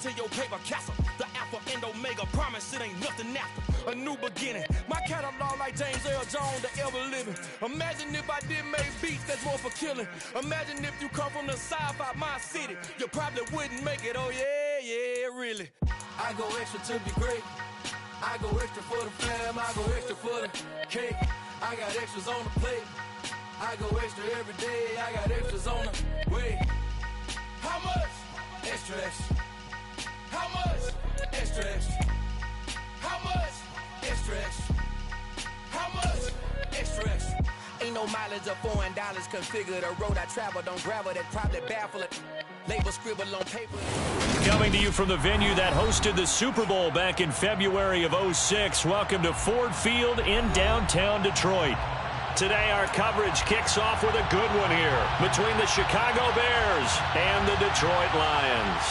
to your paper castle. The alpha and omega, promise it ain't nothing after. A new beginning. My catalog like James Earl Jones, the ever living. Imagine if I did make beats that's more for killing. Imagine if you come from the sci-fi my city. You probably wouldn't make it, oh yeah, really. I go extra to be great. I go extra for the fam, I go extra for the cake. I got extras on the plate. I go extra every day, I got extras on the way. How much? Extra, extra. How much? Extra, extra. How much? Extra, extra. How much? Extra, extra. Ain't no mileage of $4 configure the road I travel. Don't gravel that probably baffle it. Label scribble on paper. Coming to you from the venue that hosted the Super Bowl back in February of '06. Welcome to Ford Field in downtown Detroit. Today our coverage kicks off with a good one here between the Chicago Bears and the Detroit Lions.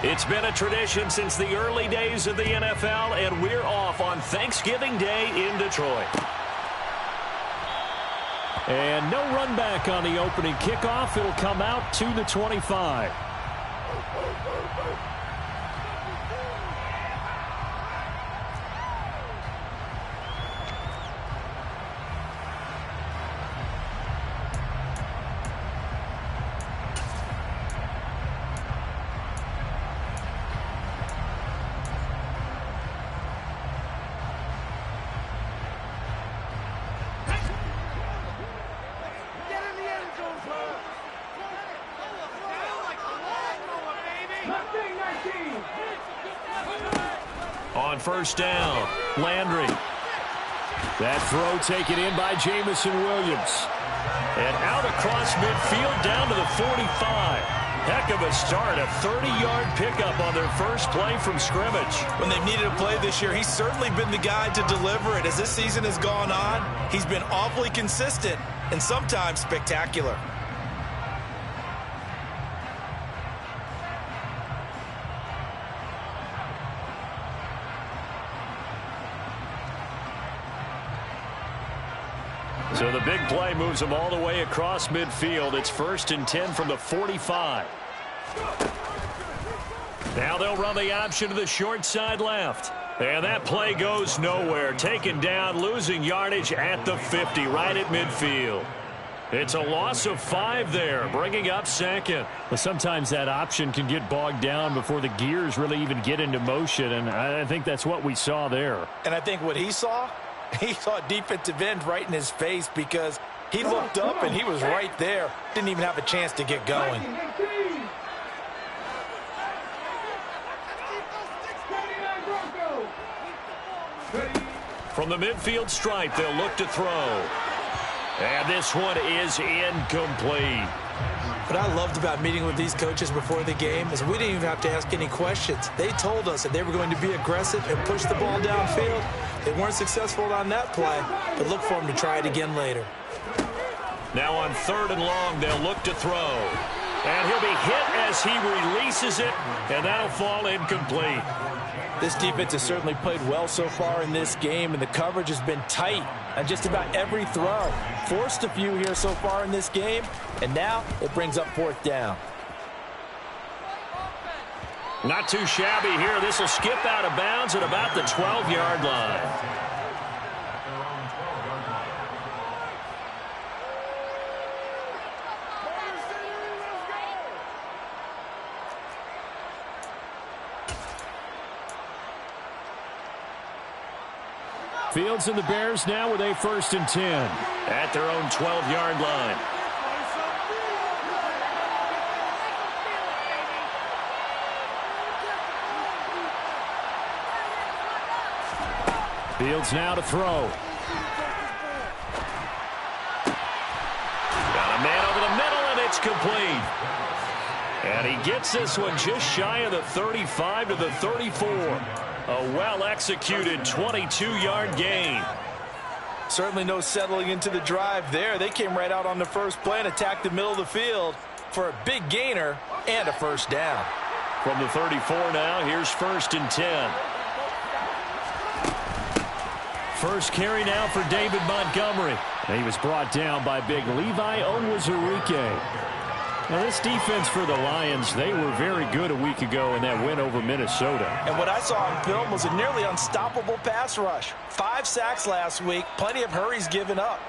It's been a tradition since the early days of the NFL, and we're off on Thanksgiving Day in Detroit. And no run back on the opening kickoff. It'll come out to the 25. On first down, Landry. That throw taken in by Jamison Williams. And out across midfield down to the 45. Heck of a start, a 30-yard pickup on their first play from scrimmage. When they've needed a play this year, he's certainly been the guy to deliver it. As this season has gone on, he's been awfully consistent and sometimes spectacular. So the big play moves them all the way across midfield. It's 1st and 10 from the 45. Now they'll run the option to the short side left. And that play goes nowhere. Taken down, losing yardage at the 50, right at midfield. It's a loss of 5 there, bringing up 2nd. Well, sometimes that option can get bogged down before the gears really even get into motion, and I think that's what we saw there. And I think what he saw a defensive end right in his face because he looked up and he was right there. Didn't even have a chance to get going. From the midfield stripe, they'll look to throw. And this one is incomplete. What I loved about meeting with these coaches before the game is we didn't even have to ask any questions. They told us that they were going to be aggressive and push the ball downfield. They weren't successful on that play, but look for them to try it again later. Now on 3rd and long, they'll look to throw. And he'll be hit as he releases it, and that'll fall incomplete. This defense has certainly played well so far in this game, and the coverage has been tight on just about every throw. Forced a few here so far in this game, and now it brings up 4th down. Not too shabby here. This will skip out of bounds at about the 12-yard line. Fields and the Bears now with a 1st and 10. At their own 12-yard line. Fields now to throw. Got a man over the middle, and it's complete. And he gets this one just shy of the 35 to the 34. A well-executed 22-yard gain. Certainly no settling into the drive there. They came right out on the first play and attacked the middle of the field for a big gainer and a first down. From the 34 now, here's 1st and 10. First carry now for David Montgomery. And he was brought down by big Levi Onwuzurike. Now, this defense for the Lions, they were very good a week ago in that win over Minnesota. And what I saw on film was a nearly unstoppable pass rush. 5 sacks last week, plenty of hurries given up.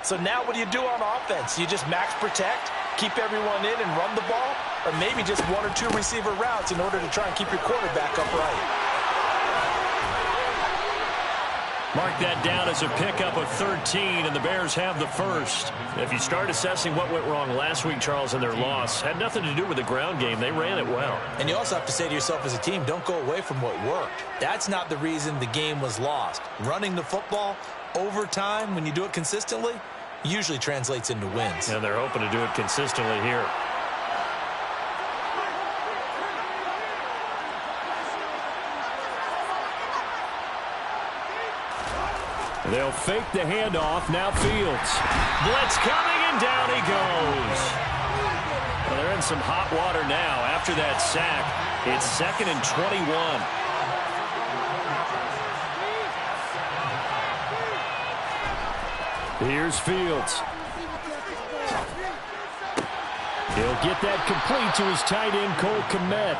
So now what do you do on offense? You just max protect, keep everyone in and run the ball, or maybe just 1 or 2 receiver routes in order to try and keep your quarterback upright. Mark that down as a pickup of 13, and the Bears have the first. If you start assessing what went wrong last week, Charles, in their loss, had nothing to do with the ground game. They ran it well. And you also have to say to yourself as a team, don't go away from what worked. That's not the reason the game was lost. Running the football over time, when you do it consistently, usually translates into wins. And they're hoping to do it consistently here. They'll fake the handoff. Now Fields. Blitz coming, and down he goes. Well, they're in some hot water now after that sack. It's 2nd and 21. Here's Fields. He'll get that complete to his tight end, Cole Kmet.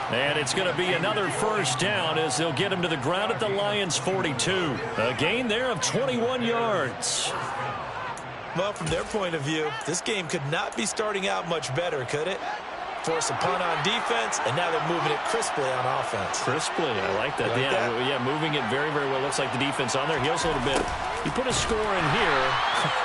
And it's going to be another first down as they'll get him to the ground at the Lions' 42. A gain there of 21 yards. Well, from their point of view, this game could not be starting out much better, could it? Force a punt on defense, and now they're moving it crisply on offense. Crisply, I like that. Like yeah, moving it very, very well. Looks like the defense on there. Heels a little bit. He put a score in here.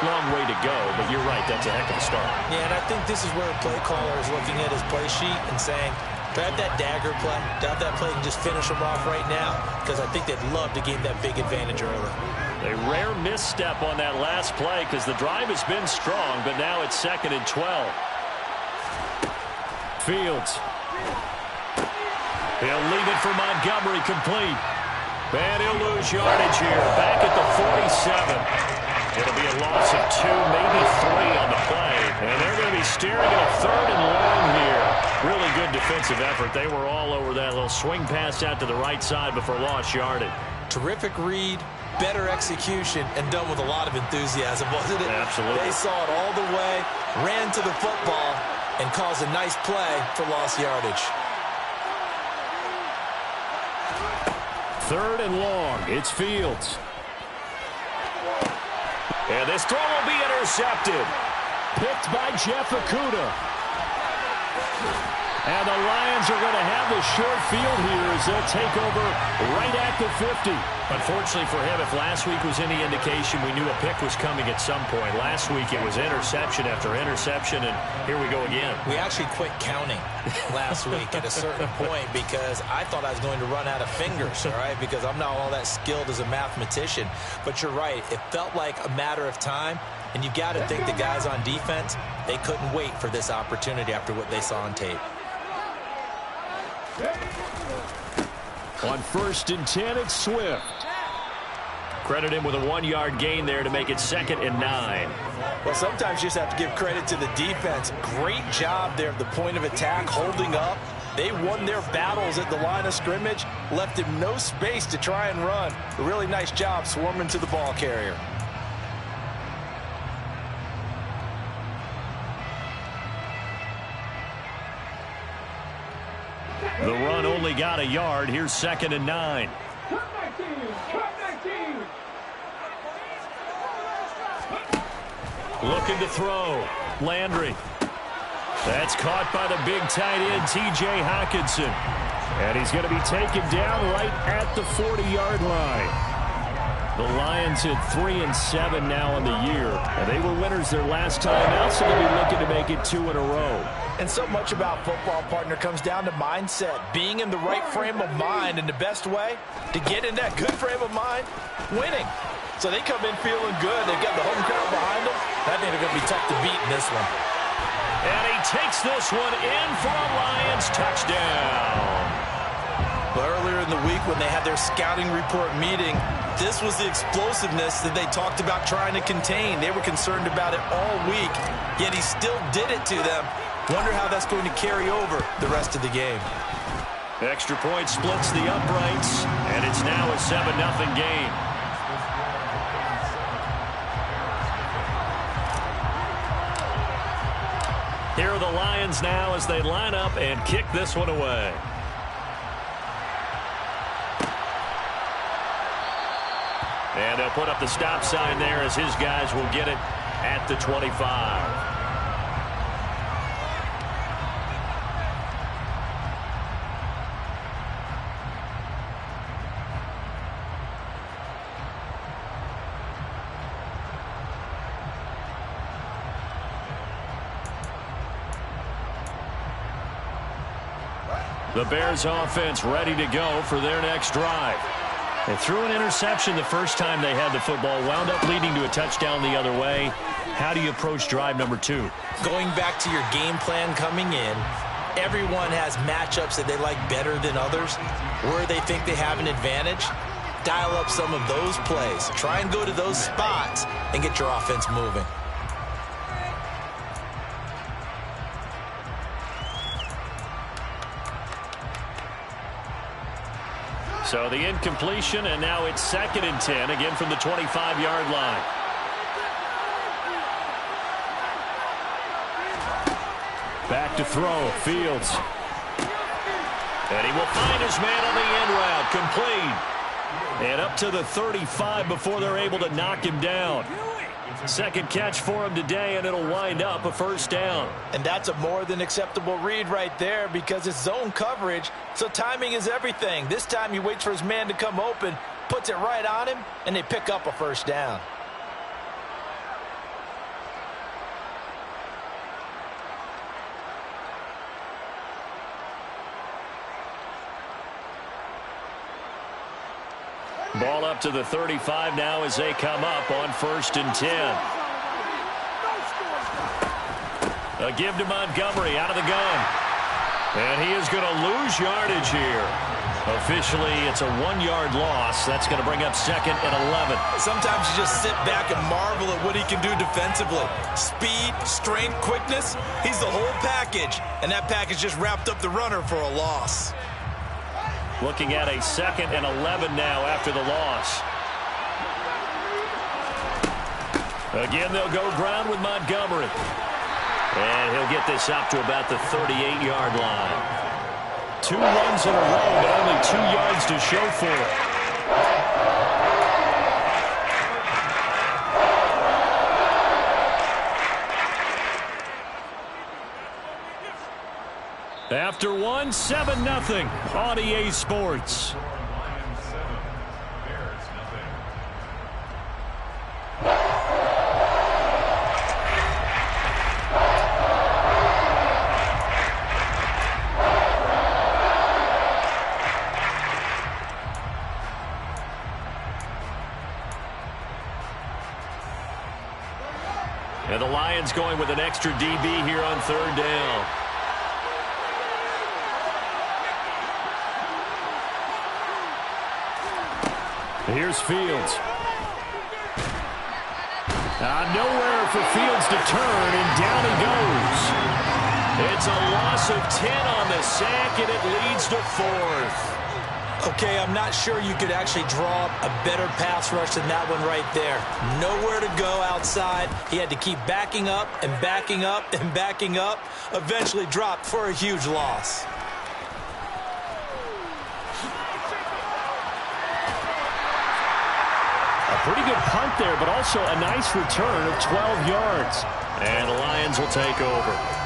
Long way to go, but you're right. That's a heck of a start. Yeah, and I think this is where a play caller is looking at his play sheet and saying, do I have that dagger play? Do I have that play and just finish them off right now? Because I think they'd love to gain that big advantage early. A rare misstep on that last play because the drive has been strong, but now it's 2nd and 12. Fields. He'll leave it for Montgomery complete. And he'll lose yardage here. Back at the 47. It'll be a loss of 2, maybe 3 on the play. And they're going to be staring at a 3rd and long here. Really good defensive effort. They were all over that little swing pass out to the right side before lost yardage. Terrific read, better execution, and done with a lot of enthusiasm, wasn't it? Absolutely. They saw it all the way, ran to the football, and caused a nice play for lost yardage. 3rd and long. It's Fields. And this throw will be intercepted. Picked by Jeff Okudah. And the Lions are going to have the short field here as they'll take over right at the 50. Unfortunately for him, if last week was any indication, we knew a pick was coming at some point. Last week it was interception after interception, and here we go again. We actually quit counting last week at a certain point because I thought I was going to run out of fingers, all right, because I'm not all that skilled as a mathematician. But you're right. It felt like a matter of time, and you got to think the guys on defense, they couldn't wait for this opportunity after what they saw on tape. On 1st and 10, it's Swift. Credit him with a 1-yard gain there to make it 2nd and 9. Well, sometimes you just have to give credit to the defense. Great job there at the point of attack, holding up. They won their battles at the line of scrimmage, left him no space to try and run. A really nice job swarming to the ball carrier. The run only got a yard. Here's 2nd and 9. Looking to throw. Landry. That's caught by the big tight end, T.J. Hockenson. And he's going to be taken down right at the 40-yard line. The Lions hit 3-7 now in the year. And they were winners their last time out, so they'll be looking to make it 2 in a row. And so much about football, partner, comes down to mindset. Being in the right frame of mind, and the best way to get in that good frame of mind, winning. So they come in feeling good. They've got the home crowd behind them. I think they're going to be tough to beat in this one. And he takes this one in for a Lions touchdown. But earlier in the week when they had their scouting report meeting, this was the explosiveness that they talked about trying to contain. They were concerned about it all week, yet he still did it to them. Wonder how that's going to carry over the rest of the game. Extra point splits the uprights, and it's now a 7-0 game. Here are the Lions now as they line up and kick this one away. And they'll put up the stop sign there as his guys will get it at the 25. The Bears offense ready to go for their next drive. They threw an interception the first time they had the football, wound up leading to a touchdown the other way. How do you approach drive number 2? Going back to your game plan coming in, everyone has matchups that they like better than others, where they think they have an advantage. Dial up some of those plays. Try and go to those spots and get your offense moving. So the incompletion, and now it's 2nd and 10, again from the 25-yard line. Back to throw, Fields. And he will find his man on the end route, complete. And up to the 35 before they're able to knock him down. Second catch for him today, and it'll wind up a first down. And that's a more than acceptable read right there because it's zone coverage, so timing is everything. This time he waits for his man to come open, puts it right on him, and they pick up a first down. Ball up to the 35 now as they come up on 1st and 10. A give to Montgomery out of the gun. And he is going to lose yardage here. Officially, it's a 1-yard loss. That's going to bring up 2nd and 11. Sometimes you just sit back and marvel at what he can do defensively. Speed, strength, quickness, he's the whole package. And that package just wrapped up the runner for a loss. Looking at a 2nd and 11 now after the loss. Again, they'll go ground with Montgomery. And he'll get this up to about the 38-yard line. 2 runs in a row, but only 2 yards to show for it. After 1, 7-0 on EA Sports. And the Lions going with an extra DB here on 3rd down. Here's Fields. Nowhere for Fields to turn, and down he goes. It's a loss of 10 on the sack, and it leads to 4th. Okay, I'm not sure you could actually draw a better pass rush than that one right there. Nowhere to go outside. He had to keep backing up and backing up and backing up. Eventually dropped for a huge loss. Pretty good punt there, but also a nice return of 12 yards. And the Lions will take over.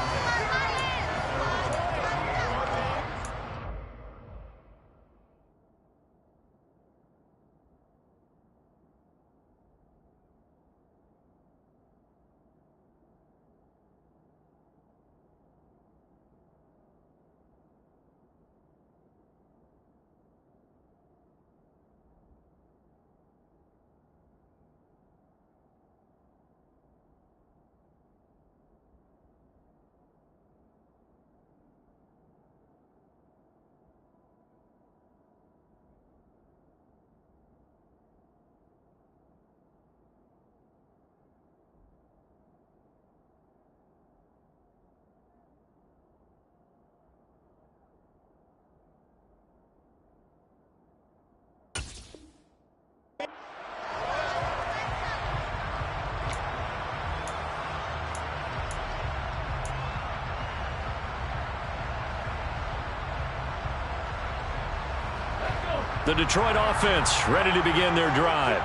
The Detroit offense ready to begin their drive.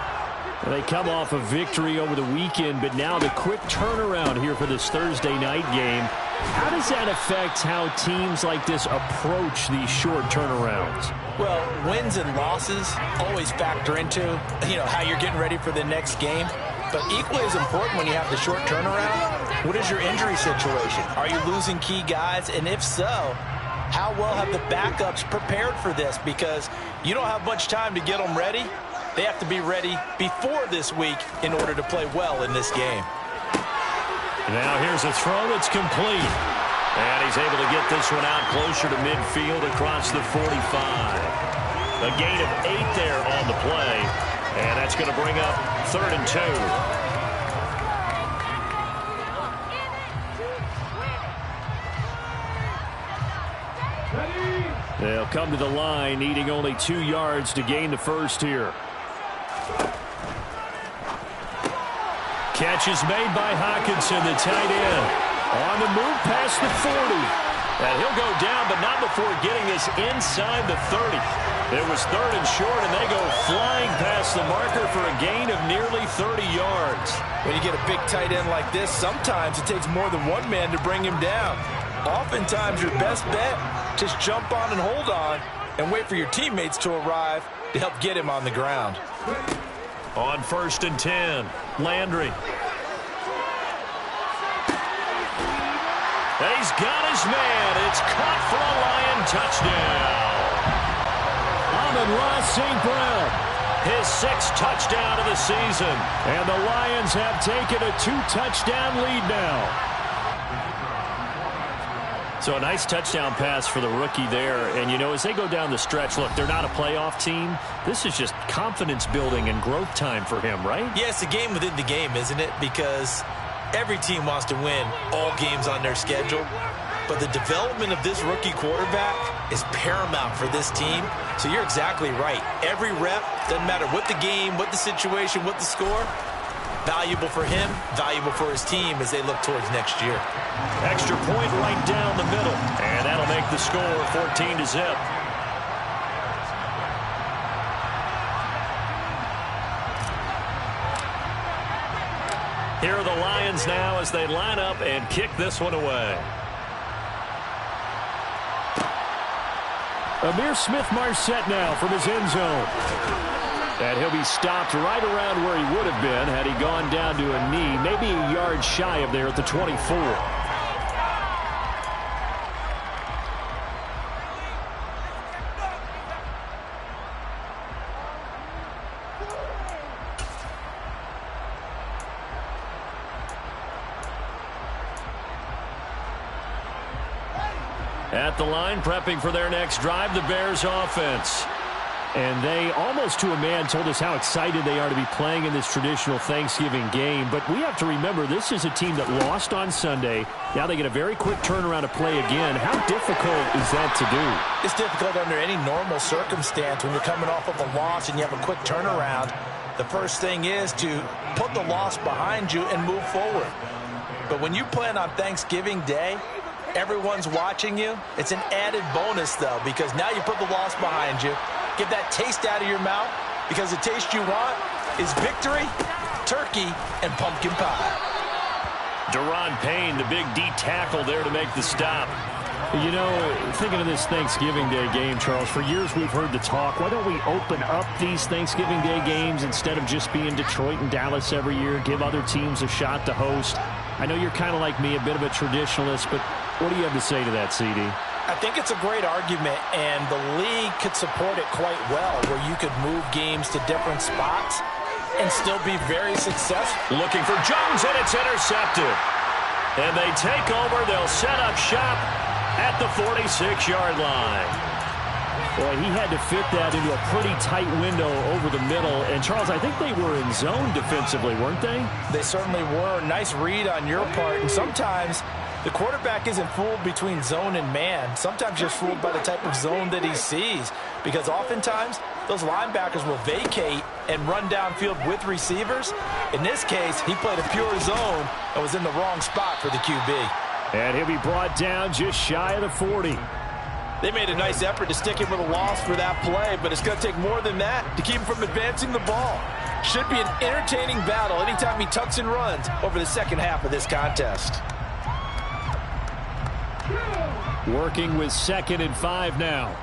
They come off a victory over the weekend, but now the quick turnaround here for this Thursday night game. How does that affect how teams like this approach these short turnarounds? Well, wins and losses always factor into, how you're getting ready for the next game. But equally as important when you have the short turnaround, what is your injury situation? Are you losing key guys? And if so, how well have the backups prepared for this? Because you don't have much time to get them ready. They have to be ready before this week in order to play well in this game. Now here's a throw that's complete. And he's able to get this one out closer to midfield across the 45. A gain of 8 there on the play. And that's going to bring up 3rd and 2. They'll come to the line, needing only 2 yards to gain the first here. Catch is made by Hawkinson, the tight end. On the move past the 40. And he'll go down, but not before getting this inside the 30. It was 3rd and short, and they go flying past the marker for a gain of nearly 30 yards. When you get a big tight end like this, sometimes it takes more than one man to bring him down. Oftentimes, your best bet, just jump on and hold on and wait for your teammates to arrive to help get him on the ground. On 1st and 10, Landry. And he's got his man. It's caught for a Lion touchdown. Amon-Ra St. Brown. His 6th touchdown of the season. And the Lions have taken a 2-touchdown lead now. So a nice touchdown pass for the rookie there. And, as they go down the stretch, look, they're not a playoff team. This is just confidence building and growth time for him, right? Yeah, it's a game within the game, isn't it? Because every team wants to win all games on their schedule. But the development of this rookie quarterback is paramount for this team. So you're exactly right. Every rep, doesn't matter what the game, what the situation, what the score, valuable for him, valuable for his team as they look towards next year. Extra point right down the middle. And that'll make the score 14-0. Here are the Lions now as they line up and kick this one away. Amir Smith-Marset now from his end zone. And he'll be stopped right around where he would have been had he gone down to a knee, maybe a yard shy of there at the 24. At the line, prepping for their next drive, the Bears offense. And they, almost to a man, told us how excited they are to be playing in this traditional Thanksgiving game. But we have to remember, this is a team that lost on Sunday. Now they get a very quick turnaround to play again. How difficult is that to do? It's difficult under any normal circumstance when you're coming off of a loss and you have a quick turnaround. The first thing is to put the loss behind you and move forward. But when you play on Thanksgiving Day, everyone's watching you. It's an added bonus, though, because now you put the loss behind you. Get that taste out of your mouth, because the taste you want is victory, turkey, and pumpkin pie. Daron Payne, the big D tackle there to make the stop. Thinking of this Thanksgiving Day game, Charles, for years we've heard the talk, why don't we open up these Thanksgiving Day games instead of just being Detroit and Dallas every year, give other teams a shot to host? I know you're kind of like me, a bit of a traditionalist, but what do you have to say to that, CD? I think it's a great argument, and the league could support it quite well, where you could move games to different spots and still be very successful. Looking for Jones, and it's intercepted. And they take over. They'll set up shop at the 46-yard line. Boy, he had to fit that into a pretty tight window over the middle. And, Charles, I think they were in zone defensively, weren't they? They certainly were. Nice read on your part. And sometimes the quarterback isn't fooled between zone and man. Sometimes you're fooled by the type of zone that he sees, because oftentimes those linebackers will vacate and run downfield with receivers. In this case, he played a pure zone and was in the wrong spot for the QB. And he'll be brought down just shy of the 40. They made a nice effort to stick him with a loss for that play, but it's going to take more than that to keep him from advancing the ball. Should be an entertaining battle anytime he tucks and runs over the second half of this contest. Working with 2nd and 5 now.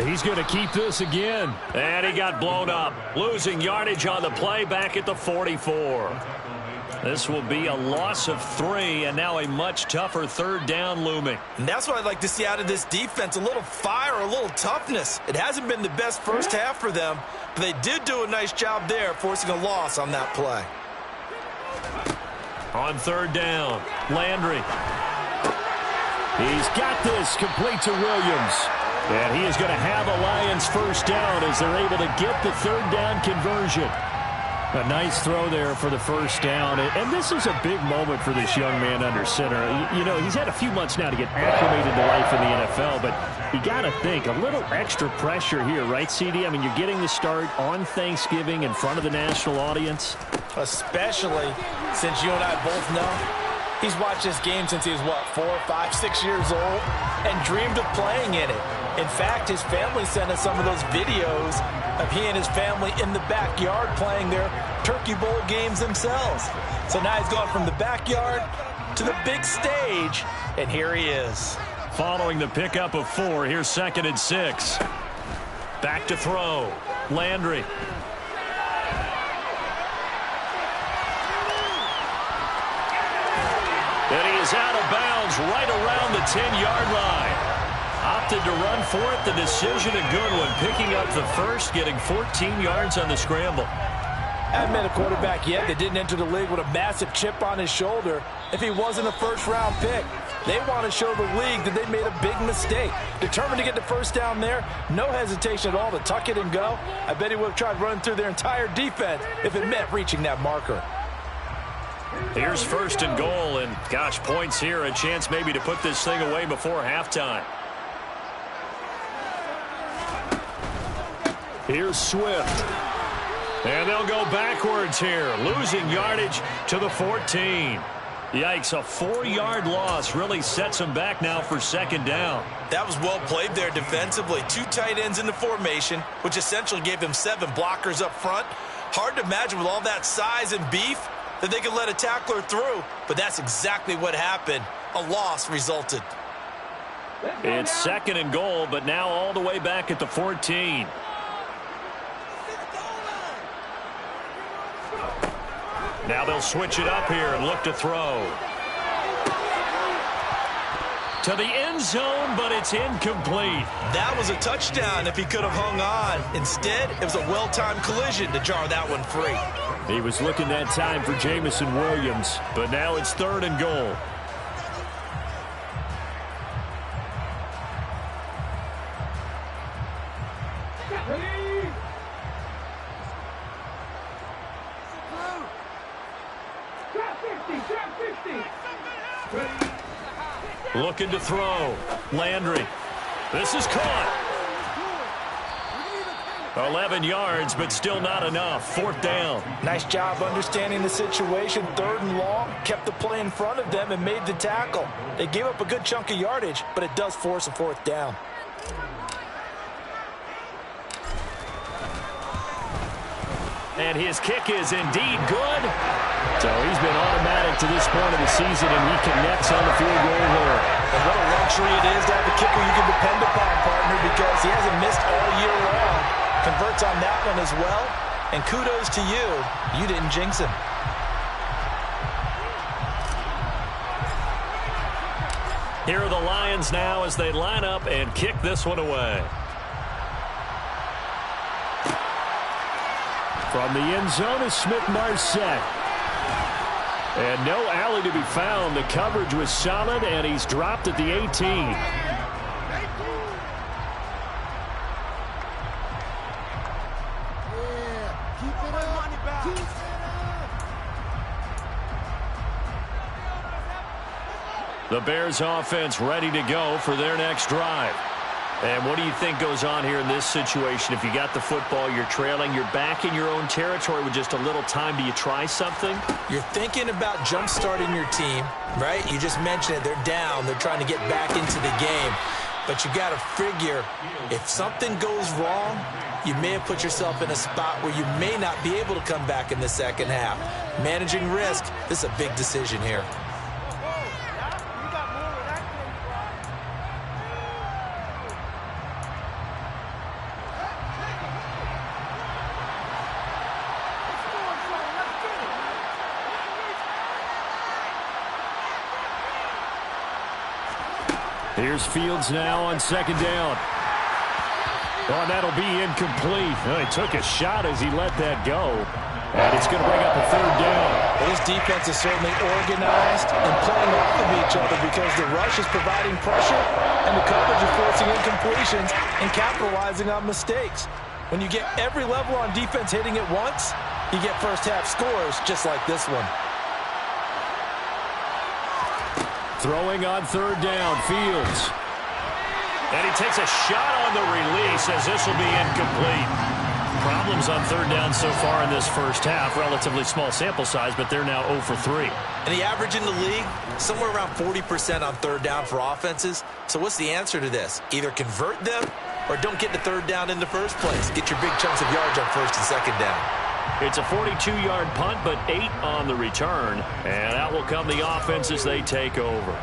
He's going to keep this again. And he got blown up. Losing yardage on the play back at the 44. This will be a loss of 3, and now a much tougher 3rd down looming. And that's what I'd like to see out of this defense, a little fire, a little toughness. It hasn't been the best first half for them, but they did do a nice job there, forcing a loss on that play. On 3rd down, Landry. He's got this complete to Williams. And he is going to have a Lions first down as they're able to get the 3rd down conversion. A nice throw there for the first down. And this is a big moment for this young man under center. You know, he's had a few months now to get acclimated to life in the NFL, but you got to think, a little extra pressure here, right, CD? I mean, you're getting the start on Thanksgiving in front of the national audience. Especially since you and I both know he's watched this game since he was, what, 4, 5, 6 years old, and dreamed of playing in it. In fact, his family sent us some of those videos of he and his family in the backyard playing their Turkey Bowl games themselves. So now he's gone from the backyard to the big stage, and here he is. Following the pickup of 4, here's 2nd and 6. Back to throw. Landry. And he is out of bounds right around the 10-yard line. Opted to run for it. The decision a good one. Picking up the first, getting 14 yards on the scramble. Haven't met a quarterback yet that didn't enter the league with a massive chip on his shoulder if he wasn't a first-round pick. They want to show the league that they made a big mistake. Determined to get the first down there, no hesitation at all to tuck it and go. I bet he would have tried running through their entire defense if it meant reaching that marker. Here's 1st and goal, and gosh, points here, a chance maybe to put this thing away before halftime. Here's Swift. And they'll go backwards here, losing yardage to the 14. Yikes, a 4-yard loss really sets them back now for 2nd down. That was well played there defensively. 2 tight ends in the formation, which essentially gave them 7 blockers up front. Hard to imagine with all that size and beef that they could let a tackler through, but that's exactly what happened. A loss resulted. It's 2nd and goal, but now all the way back at the 14. Now they'll switch it up here and look to throw. To the end zone, but it's incomplete. That was a touchdown if he could have hung on. Instead, it was a well-timed collision to jar that one free. He was looking that time for Jamison Williams, but now it's 3rd and goal. Looking to throw. Landry. This is caught. 11 yards, but still not enough. 4th down. Nice job understanding the situation. 3rd and long. Kept the play in front of them and made the tackle. They gave up a good chunk of yardage, but it does force a 4th down. And his kick is indeed good. So he's been automatic to this point of the season, and he connects on the field goal here. And what a luxury it is to have a kicker you can depend upon, partner, because he hasn't missed all year long. Converts on that one as well. And kudos to you. You didn't jinx him. Here are the Lions now as they line up and kick this one away. From the end zone is Smith-Marset. And no alley to be found. The coverage was solid, and he's dropped at the 18. The Bears offense ready to go for their next drive. And what do you think goes on here in this situation? If you got the football, you're trailing, you're back in your own territory with just a little time. Do you try something? You're thinking about jump-starting your team, right? You just mentioned it. They're down. They're trying to get back into the game. But you got to figure, if something goes wrong, you may have put yourself in a spot where you may not be able to come back in the second half. Managing risk, this is a big decision here. Here's Fields now on second down. Oh, that'll be incomplete. Oh, he took a shot as he let that go. And it's going to bring up a third down. Well, this defense is certainly organized and playing off of each other because the rush is providing pressure and the coverage is forcing incompletions and capitalizing on mistakes. When you get every level on defense hitting at once, you get first half scores just like this one. Throwing on third down, Fields. And he takes a shot on the release as this will be incomplete. Problems on third down so far in this first half. Relatively small sample size, but they're now 0 for 3. And the average in the league, somewhere around 40% on third down for offenses. So what's the answer to this? Either convert them or don't get the third down in the first place. Get your big chunks of yards on first and second down. It's a 42-yard punt, but 8 on the return. And out will come the offense as they take over.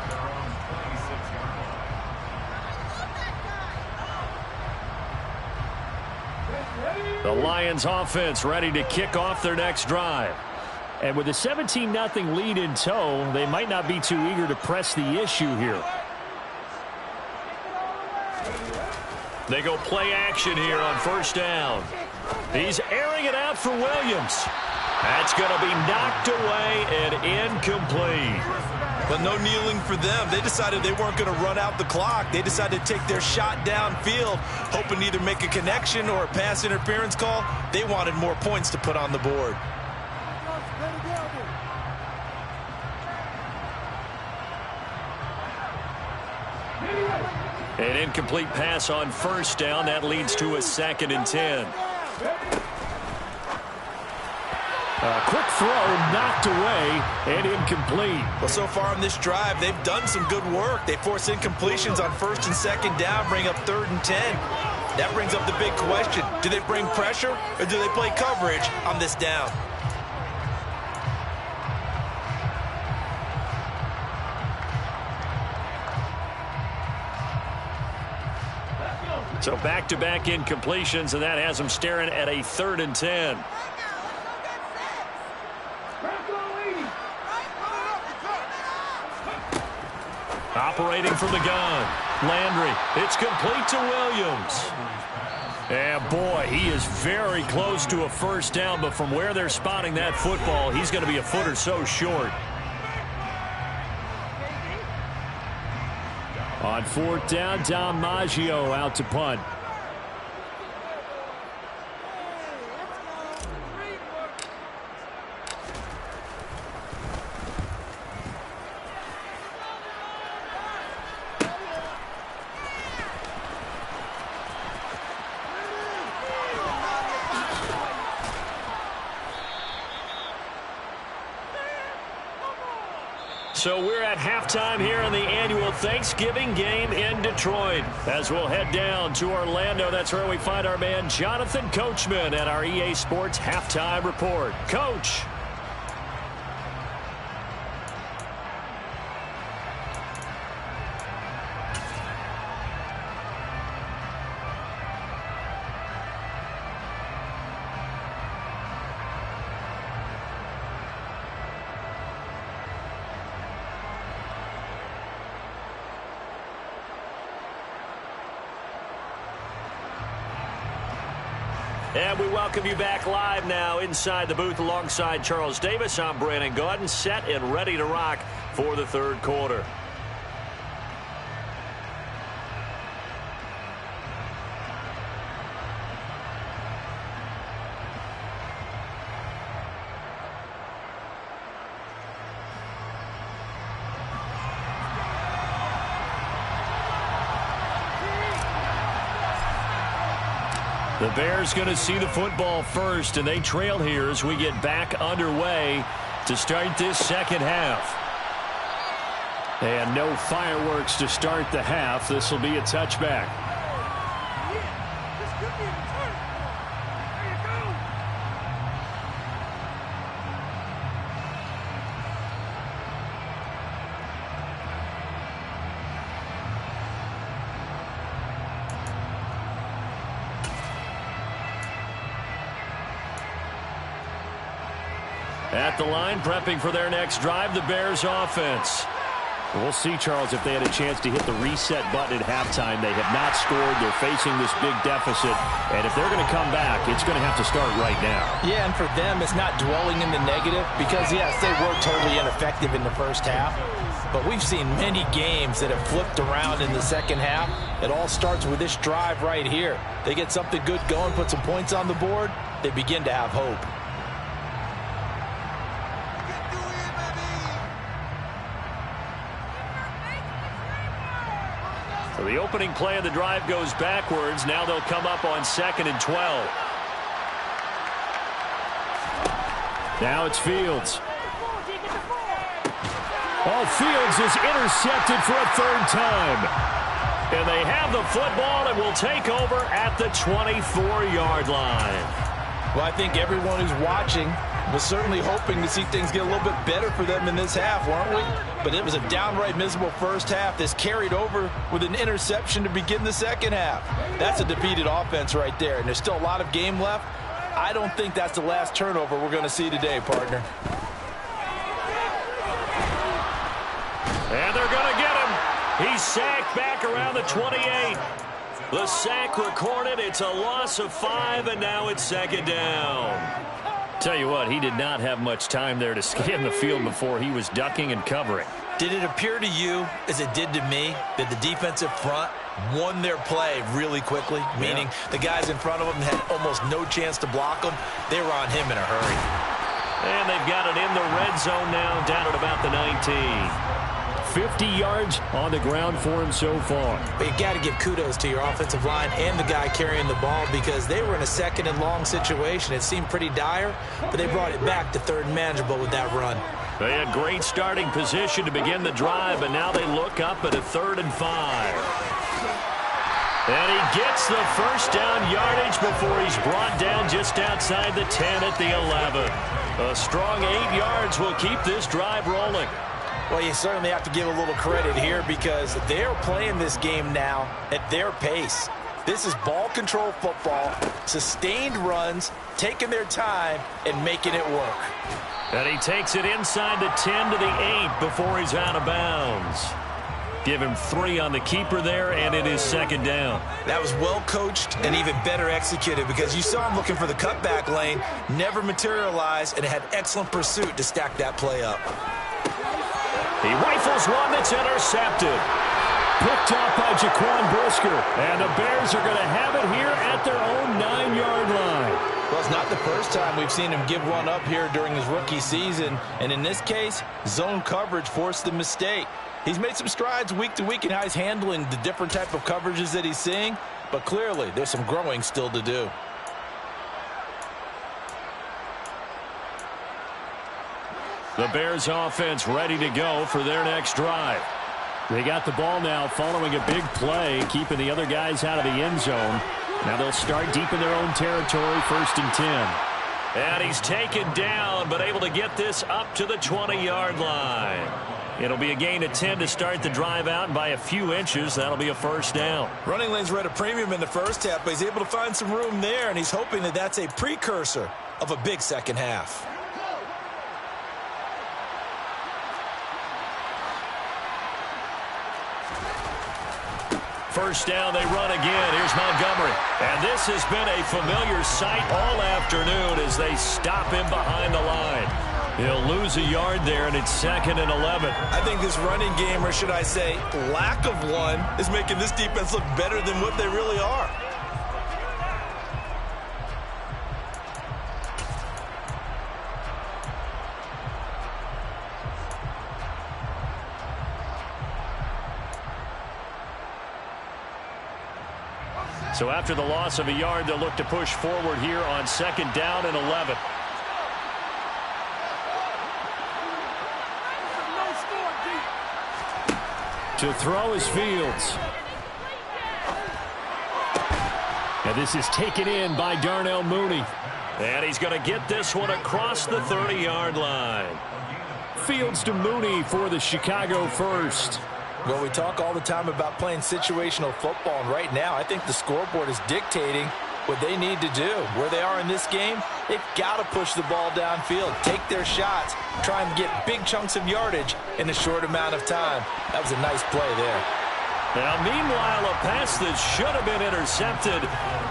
The Lions offense ready to kick off their next drive. And with a 17-0 lead in tow, they might not be too eager to press the issue here. They go play action here on first down. He's airing it out for Williams. That's going to be knocked away and incomplete. But no kneeling for them. They decided they weren't going to run out the clock. They decided to take their shot downfield, hoping to either make a connection or a pass interference call. They wanted more points to put on the board. An incomplete pass on first down. That leads to a 2nd and 10. A quick throw knocked away and incomplete. Well, so far on this drive, they've done some good work. They force incompletions on first and second down, bring up 3rd and 10. That brings up the big question. Do they bring pressure or do they play coverage on this down? So back-to-back incompletions, and that has them staring at a 3rd and 10. Operating from the gun. Landry. It's complete to Williams. And boy, he is very close to a first down, but from where they're spotting that football, he's going to be a foot or so short. On 4th down, Dom Maggio out to punt. So we're at halftime here in the annual Thanksgiving game in Detroit. As we'll head down to Orlando, that's where we find our man Jonathan Coachman at our EA Sports Halftime Report. Coach. And we welcome you back live now inside the booth alongside Charles Davis. I'm Brandon Gaudin, set and ready to rock for the 3rd quarter. The Bears going to see the football first, and they trail here as we get back underway to start this second half. And no fireworks to start the half. This will be a touchback. At the line, prepping for their next drive, the Bears offense. We'll see, Charles, if they had a chance to hit the reset button at halftime. They have not scored. They're facing this big deficit. And if they're going to come back, it's going to have to start right now. Yeah, and for them, it's not dwelling in the negative because, yes, they were totally ineffective in the first half. But we've seen many games that have flipped around in the second half. It all starts with this drive right here. They get something good going, put some points on the board, they begin to have hope. So the opening play of the drive goes backwards. Now they'll come up on 2nd and 12. Now it's Fields. Oh, Fields is intercepted for a third time. And they have the football and will take over at the 24-yard line. Well, I think everyone who's watching was certainly hoping to see things get a little bit better for them in this half, weren't we? But it was a downright miserable first half. This carried over with an interception to begin the second half. That's a defeated offense right there, and there's still a lot of game left. I don't think that's the last turnover we're going to see today, partner. And they're going to get him. He's sacked back around the 28. The sack recorded. It's a loss of 5, and now it's 2nd down. Tell you what, he did not have much time there to scan the field before he was ducking and covering. Did it appear to you, as it did to me, that the defensive front won their play really quickly? Meaning the guys in front of them had almost no chance to block them. They were on him in a hurry. And they've got it in the red zone now, down at about the 19. 50 yards on the ground for him so far. But you got to give kudos to your offensive line and the guy carrying the ball because they were in a 2nd and long situation. It seemed pretty dire, but they brought it back to 3rd and manageable with that run. They had great starting position to begin the drive, but now they look up at a 3rd and 5. And he gets the first down yardage before he's brought down just outside the 10 at the 11. A strong 8 yards will keep this drive rolling. Well, you certainly have to give a little credit here because they're playing this game now at their pace. This is ball control football, sustained runs, taking their time, and making it work. And he takes it inside the 10 to the 8 before he's out of bounds. Give him 3 on the keeper there, and it is 2nd down. That was well coached and even better executed because you saw him looking for the cutback lane, never materialized, and had excellent pursuit to stack that play up. He rifles one that's intercepted. Picked off by Jaquan Brisker. And the Bears are going to have it here at their own 9-yard line. Well, it's not the first time we've seen him give one up here during his rookie season. And in this case, zone coverage forced the mistake. He's made some strides week to week in how he's handling the different type of coverages that he's seeing. But clearly, there's some growing still to do. The Bears offense ready to go for their next drive. They got the ball now following a big play, keeping the other guys out of the end zone. Now they'll start deep in their own territory, 1st and 10. And he's taken down, but able to get this up to the 20-yard line. It'll be a gain of 10 to start the drive out, and by a few inches, that'll be a 1st down. Running lanes were at a premium in the first half, but he's able to find some room there, and he's hoping that that's a precursor of a big second half. First down, they run again. Here's Montgomery. And this has been a familiar sight all afternoon as they stop him behind the line. He'll lose a yard there, and it's 2nd and 11. I think this running game, or should I say lack of one, is making this defense look better than what they really are. So after the loss of a yard, they'll look to push forward here on 2nd down and 11. To throw is Fields. And this is taken in by Darnell Mooney. And he's going to get this one across the 30-yard line. Fields to Mooney for the Chicago first. Well, we talk all the time about playing situational football, and right now I think the scoreboard is dictating what they need to do. Where they are in this game, they've got to push the ball downfield, take their shots, try and get big chunks of yardage in a short amount of time. That was a nice play there. Now, meanwhile, a pass that should have been intercepted,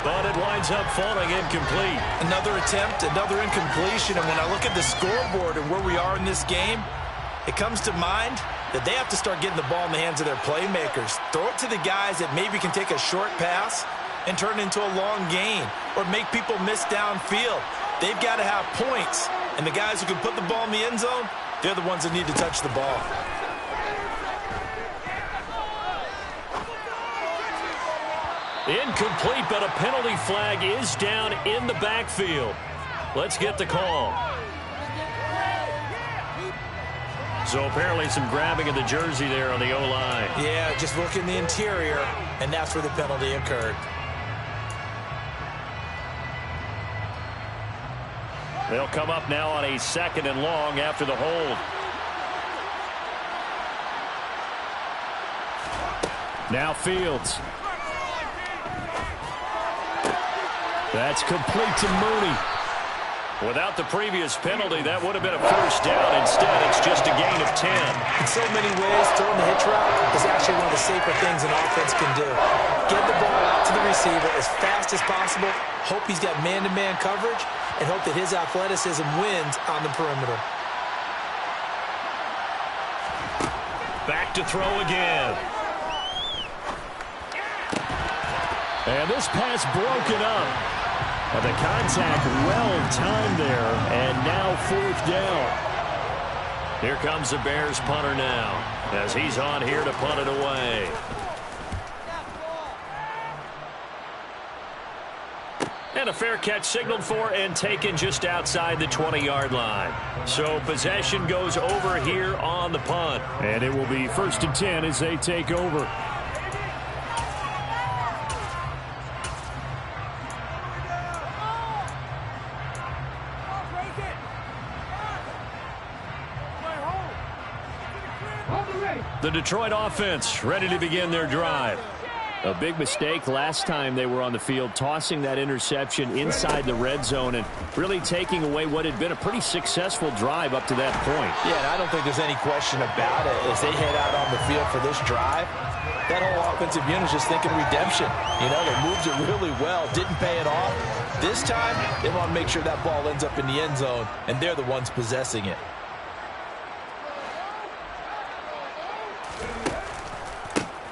but it winds up falling incomplete. Another attempt, another incompletion, and when I look at the scoreboard and where we are in this game, it comes to mind that they have to start getting the ball in the hands of their playmakers. Throw it to the guys that maybe can take a short pass and turn it into a long gain or make people miss downfield. They've got to have points, and the guys who can put the ball in the end zone, they're the ones that need to touch the ball. Incomplete, but a penalty flag is down in the backfield. Let's get the call. So apparently some grabbing of the jersey there on the O-line. Yeah, just look in the interior, and that's where the penalty occurred. They'll come up now on a 2nd and long after the hold. Now Fields. That's complete to Mooney. Without the previous penalty, that would have been a first down. Instead, it's just a gain of 10. In so many ways, throwing the hitch route is actually one of the safer things an offense can do. Get the ball out to the receiver as fast as possible, hope he's got man-to-man coverage, and hope that his athleticism wins on the perimeter. Back to throw again. And this pass broken up. The contact well-timed there, and now 4th down. Here comes the Bears punter now, as he's on here to punt it away. And a fair catch signaled for and taken just outside the 20-yard line. So possession goes over here on the punt. And it will be 1st and 10 as they take over. The Detroit offense ready to begin their drive. A big mistake last time they were on the field, tossing that interception inside the red zone and really taking away what had been a pretty successful drive up to that point. Yeah, and I don't think there's any question about it. As they head out on the field for this drive, that whole offensive unit is just thinking redemption. You know, they moved it really well, didn't pay it off. This time, they want to make sure that ball ends up in the end zone, and they're the ones possessing it.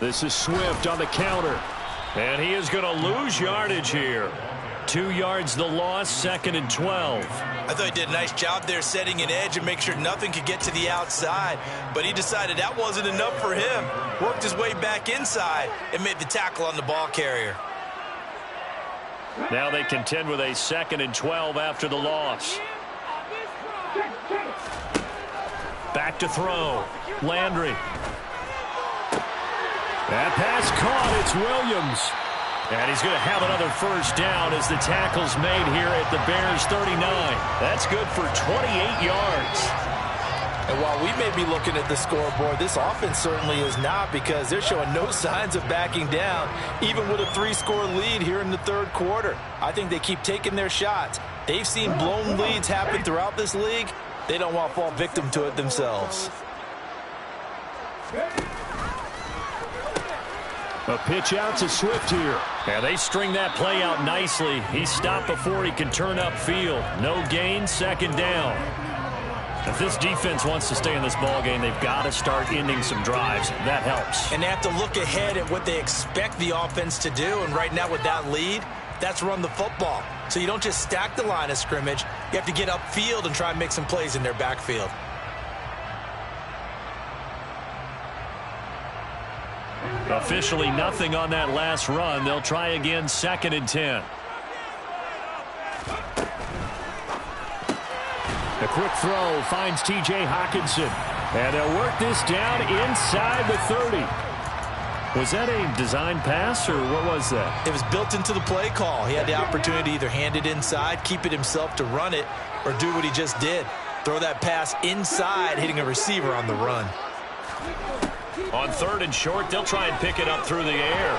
This is Swift on the counter. And he is going to lose yardage here. 2 yards the loss, 2nd and 12. I thought he did a nice job there setting an edge and make sure nothing could get to the outside. But he decided that wasn't enough for him. Worked his way back inside and made the tackle on the ball carrier. Now they contend with a 2nd and 12 after the loss. Back to throw. Landry. That pass caught. It's Williams. And he's going to have another first down as the tackle's made here at the Bears 39. That's good for 28 yards. And while we may be looking at the scoreboard, this offense certainly is not, because they're showing no signs of backing down, even with a 3-score lead here in the 3rd quarter. I think they keep taking their shots. They've seen blown leads happen throughout this league. They don't want to fall victim to it themselves. A pitch out to Swift here. And they string that play out nicely. He's stopped before he can turn upfield. No gain, 2nd down. If this defense wants to stay in this ballgame, they've got to start ending some drives. That helps. And they have to look ahead at what they expect the offense to do. And right now with that lead, that's run the football. So you don't just stack the line of scrimmage. You have to get upfield and try and make some plays in their backfield. Officially nothing on that last run. They'll try again, 2nd and 10. A quick throw finds T.J. Hockenson. And they'll work this down inside the 30. Was that a design pass, or what was that? It was built into the play call. He had the opportunity to either hand it inside, keep it himself to run it, or do what he just did. Throw that pass inside, hitting a receiver on the run. On 3rd and short, they'll try and pick it up through the air.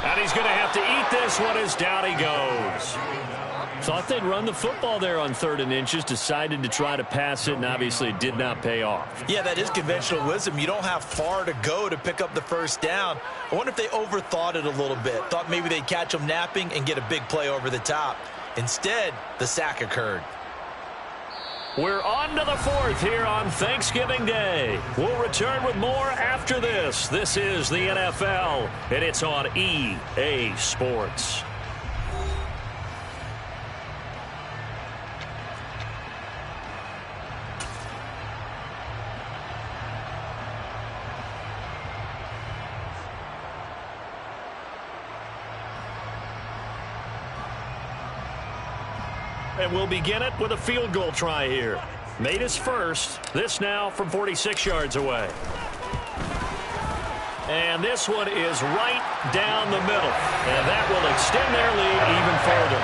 And he's going to have to eat this one as down he goes. Thought they'd run the football there on 3rd and inches, decided to try to pass it, and obviously it did not pay off. Yeah, that is conventional wisdom. You don't have far to go to pick up the first down. I wonder if they overthought it a little bit. Thought maybe they'd catch them napping and get a big play over the top. Instead, the sack occurred. We're on to the 4th here on Thanksgiving Day. We'll return with more after this. This is the NFL, and it's on EA Sports. And we'll begin it with a field goal try here. Made his first. This now from 46 yards away. And this one is right down the middle. And that will extend their lead even further.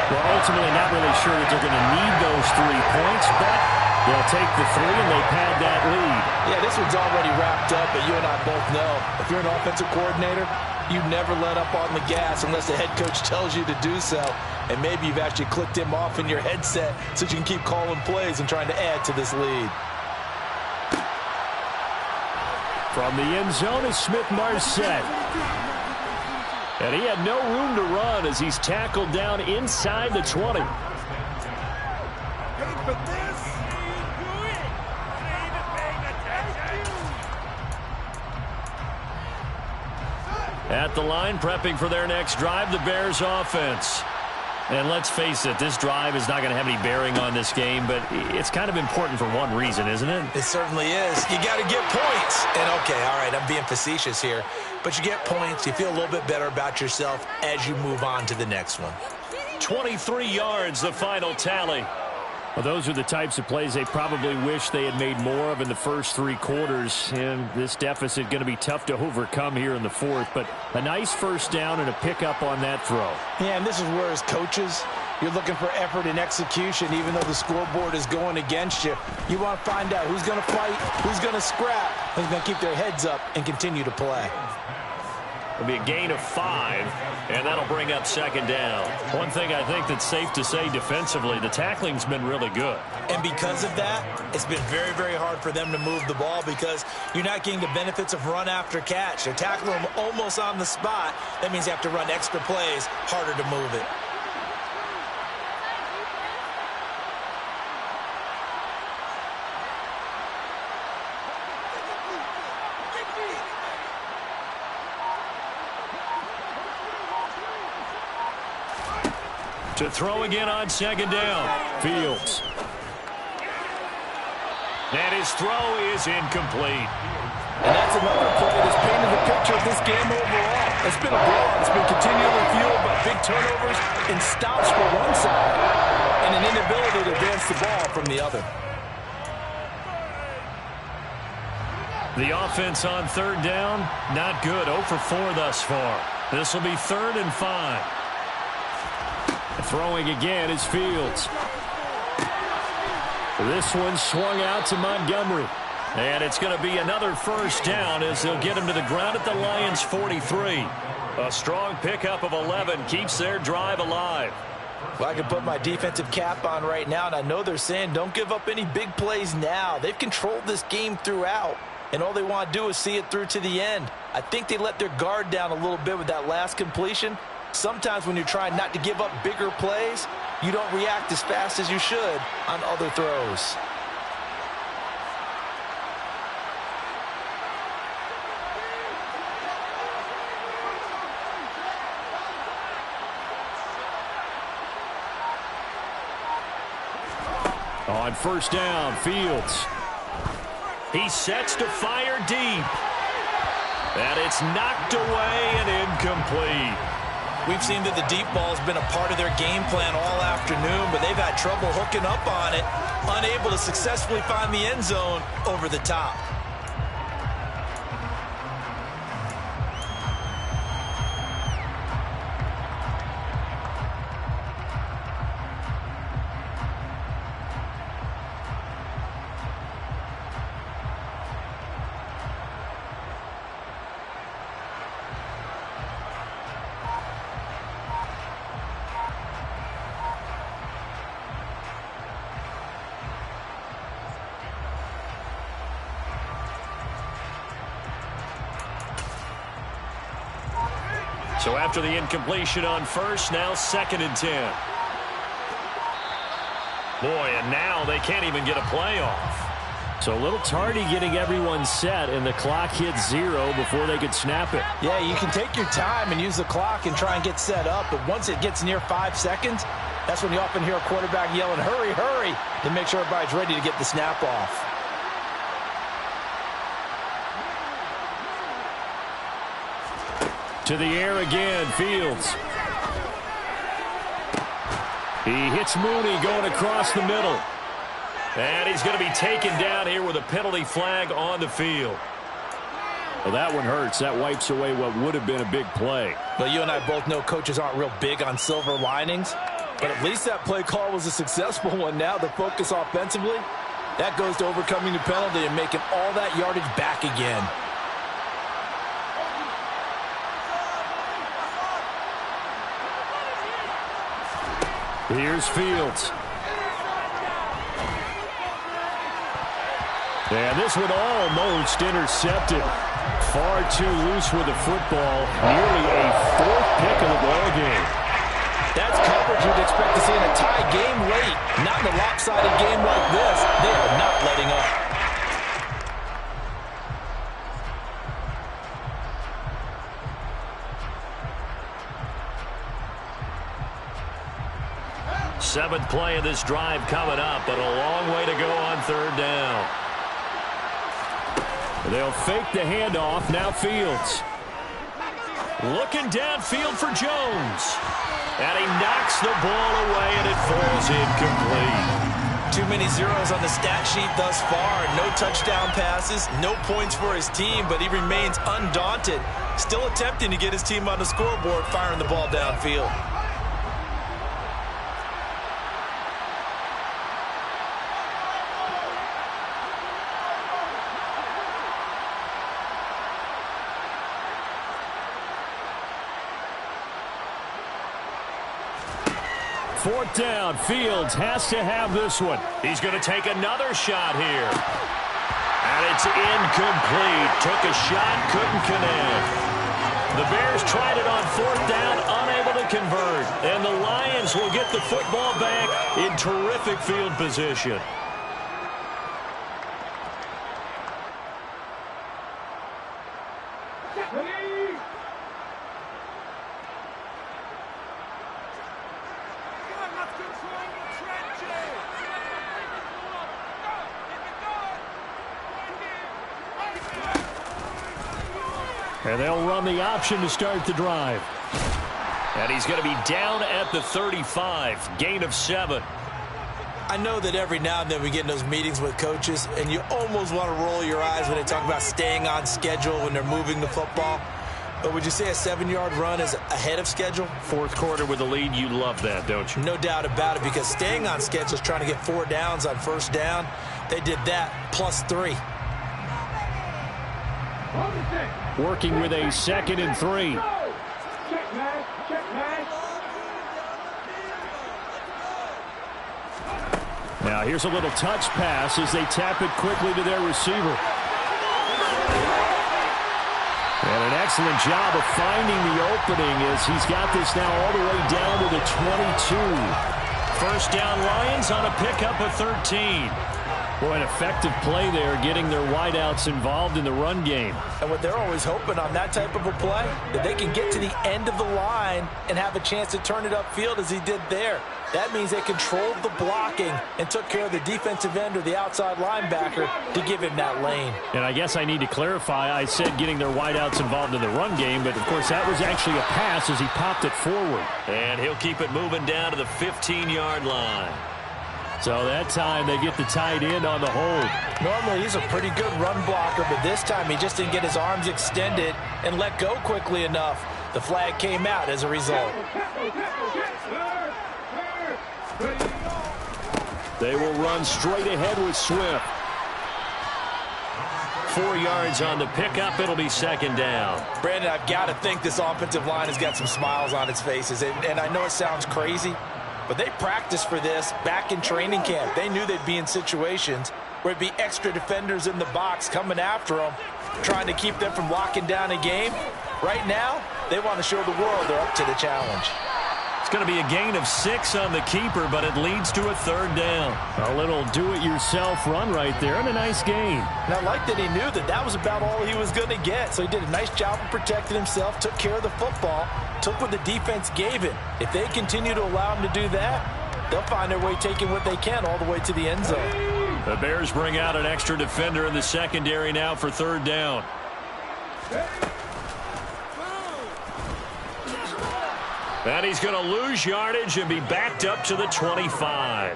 Well, ultimately not really sure that they're going to need those 3 points, but they'll take the 3 and they pad that lead. Yeah, this one's already wrapped up, but you and I both know if you're an offensive coordinator, you never let up on the gas unless the head coach tells you to do so. And maybe you've actually clicked him off in your headset so you can keep calling plays and trying to add to this lead. From the end zone is Smith-Marset. And he had no room to run as he's tackled down inside the 20. At the line, prepping for their next drive, the Bears offense. And let's face it, this drive is not going to have any bearing on this game, but it's kind of important for one reason, isn't it? It certainly is. You got to get points. And, okay, all right, I'm being facetious here. But you get points, you feel a little bit better about yourself as you move on to the next one. 23 yards, the final tally. Well, those are the types of plays they probably wish they had made more of in the first 3 quarters. And this deficit going to be tough to overcome here in the 4th. But a nice first down and a pickup on that throw. Yeah, and this is where as coaches, you're looking for effort and execution. Even though the scoreboard is going against you, you want to find out who's going to fight, who's going to scrap, who's going to keep their heads up and continue to play. It'll be a gain of 5, and that'll bring up 2nd down. One thing I think that's safe to say defensively, the tackling's been really good. And because of that, it's been very, very hard for them to move the ball because you're not getting the benefits of run after catch. They're tackling them almost on the spot. That means they have to run extra plays, harder to move it. To throw again on 2nd down. Fields. And his throw is incomplete. And that's another play that's painted the picture of this game overall. It's been a blowout. It's been continually fueled by big turnovers and stops for one side and an inability to advance the ball from the other. The offense on 3rd down, not good. 0 for 4 thus far. This will be 3rd and 5. Throwing again is Fields. This one swung out to Montgomery. And it's going to be another first down as they'll get him to the ground at the Lions' 43. A strong pickup of 11 keeps their drive alive. Well, I can put my defensive cap on right now, and I know they're saying don't give up any big plays now. They've controlled this game throughout, and all they want to do is see it through to the end. I think they let their guard down a little bit with that last completion. Sometimes when you're trying not to give up bigger plays, you don't react as fast as you should on other throws. On 1st down, Fields. He sets to fire deep. And it's knocked away and incomplete. We've seen that the deep ball has been a part of their game plan all afternoon, but they've had trouble hooking up on it, unable to successfully find the end zone over the top. So after the incompletion on first, now 2nd and 10. Boy, and now they can't even get a play off. So a little tardy getting everyone set, and the clock hits 0 before they could snap it. Yeah, you can take your time and use the clock and try and get set up, but once it gets near 5 seconds, that's when you often hear a quarterback yelling, hurry, hurry, to make sure everybody's ready to get the snap off. To the air again, Fields. He hits Mooney going across the middle. And he's going to be taken down here with a penalty flag on the field. Well, that one hurts. That wipes away what would have been a big play. Well, you and I both know coaches aren't real big on silver linings, but at least that play call was a successful one. Now the focus offensively, that goes to overcoming the penalty and making all that yardage back again. Here's Fields. And this one almost intercepted. Far too loose with the football. Nearly a 4th pick of the ball game. That's coverage you'd expect to see in a tie game late. Not in a lopsided game like this. They are not letting up. Seventh play of this drive coming up, but a long way to go on 3rd down. They'll fake the handoff. Now Fields. Looking downfield for Jones. And he knocks the ball away, and it falls incomplete. Too many zeros on the stat sheet thus far. No touchdown passes, no points for his team, but he remains undaunted. Still attempting to get his team on the scoreboard, firing the ball downfield. Fourth down. Fields has to have this one. He's going to take another shot here. And it's incomplete. Took a shot, couldn't connect. The Bears tried it on 4th down, unable to convert. And the Lions will get the football back in terrific field position. And they'll run the option to start the drive. And he's going to be down at the 35. Gain of 7. I know that every now and then we get in those meetings with coaches, and you almost want to roll your eyes when they talk about staying on schedule when they're moving the football. But would you say a 7-yard run is ahead of schedule? 4th quarter with the lead, you love that, don't you? No doubt about it, because staying on schedule is trying to get 4 downs on 1st down. They did that plus 3. Working with a 2nd and 3. Now here's a little touch pass as they tap it quickly to their receiver. And an excellent job of finding the opening as he's got this now all the way down to the 22. 1st down Lions on a pickup of 13. Well, an effective play there, getting their wideouts involved in the run game. And what they're always hoping on that type of a play, that they can get to the end of the line and have a chance to turn it upfield as he did there. That means they controlled the blocking and took care of the defensive end or the outside linebacker to give him that lane. And I guess I need to clarify, I said getting their wideouts involved in the run game, but of course that was actually a pass as he popped it forward. And he'll keep it moving down to the 15-yard line. So that time they get the tight end on the hold. Normally he's a pretty good run blocker, but this time he just didn't get his arms extended and let go quickly enough. The flag came out as a result. They will run straight ahead with Swift. 4 yards on the pickup. It'll be second down. Brandon, I've got to think this offensive line has got some smiles on its faces. And I know it sounds crazy, but they practiced for this back in training camp. They knew they'd be in situations where it'd be extra defenders in the box coming after them, trying to keep them from locking down a game. Right now, they want to show the world they're up to the challenge. It's going to be a gain of 6 on the keeper, but it leads to a third down. A little do-it-yourself run right there and a nice gain. And I like that he knew that that was about all he was going to get. So he did a nice job of protecting himself, took care of the football, took what the defense gave him. If they continue to allow him to do that, they'll find their way taking what they can all the way to the end zone. The Bears bring out an extra defender in the secondary now for third down. And he's going to lose yardage and be backed up to the 25.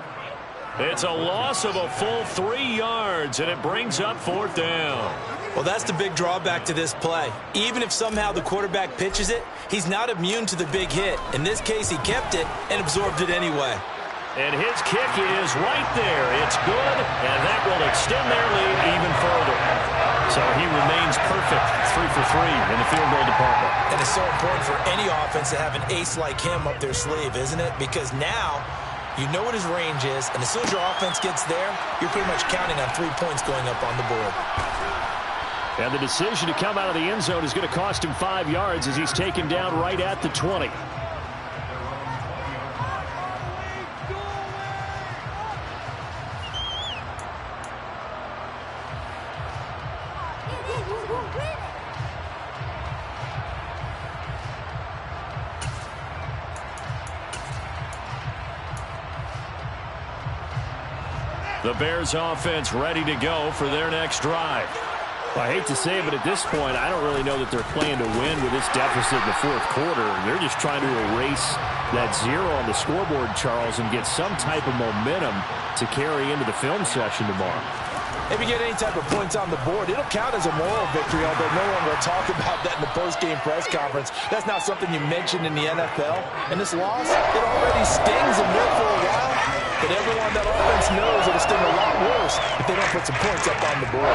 It's a loss of a full 3 yards, and it brings up fourth down. Well, that's the big drawback to this play. Even if somehow the quarterback pitches it, he's not immune to the big hit. In this case, he kept it and absorbed it anyway. And his kick is right there. It's good, and that will extend their lead even further. So he remains perfect, 3 for 3 in the field goal department. And it's so important for any offense to have an ace like him up their sleeve, isn't it? Because now you know what his range is, and as soon as your offense gets there, you're pretty much counting on 3 points going up on the board. And the decision to come out of the end zone is going to cost him 5 yards as he's taken down right at the 20. The Bears offense ready to go for their next drive. I hate to say it, but at this point, I don't really know that they're playing to win with this deficit in the fourth quarter. They're just trying to erase that 0 on the scoreboard, Charles, and get some type of momentum to carry into the film session tomorrow. If you get any type of points on the board, it'll count as a moral victory, although no one will talk about that in the post-game press conference. That's not something you mentioned in the NFL. And this loss, it already stings them there for a while. But everyone that offense knows it'll sting a lot worse if they don't put some points up on the board.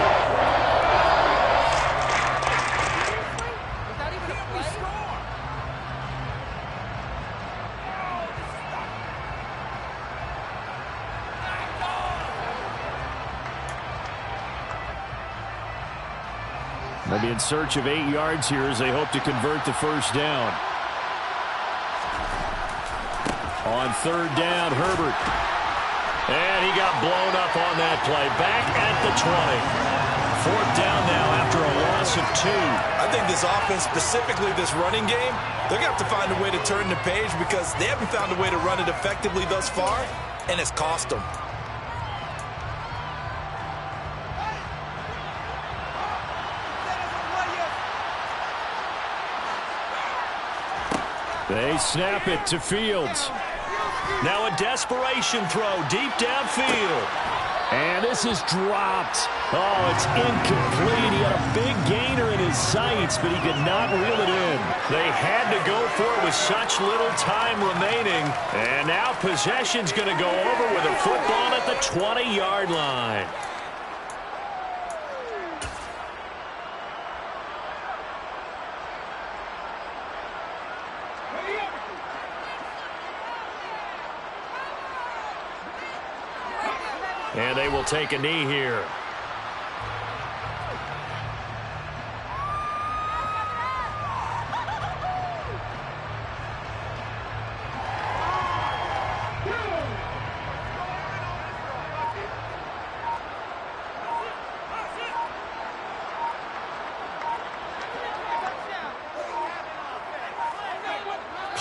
They'll be in search of 8 yards here as they hope to convert the first down. On third down, Herbert. And he got blown up on that play. Back at the 20. Fourth down now after a loss of 2. I think this offense, specifically this running game, they're going to have to find a way to turn the page because they haven't found a way to run it effectively thus far, and it's cost them. They snap it to Fields. Now a desperation throw deep downfield. And this is dropped. Oh, it's incomplete. He had a big gainer in his sights, but he could not reel it in. They had to go for it with such little time remaining. And now possession's going to go over with a football at the 20-yard line. And they will take a knee here.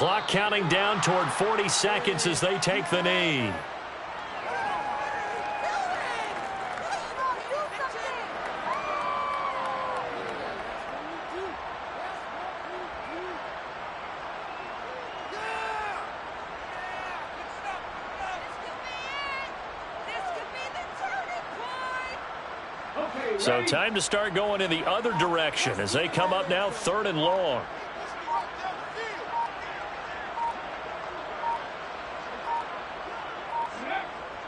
Clock counting down toward 40 seconds as they take the knee. So time to start going in the other direction as they come up now 3rd and long.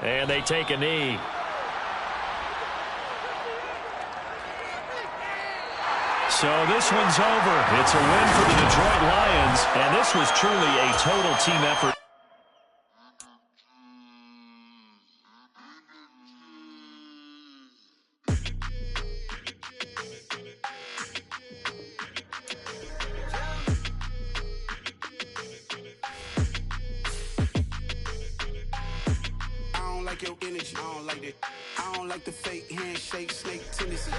And they take a knee. So this one's over. It's a win for the Detroit Lions, and this was truly a total team effort. Your energy, I don't like that. I don't like the fake handshake, snake tendency.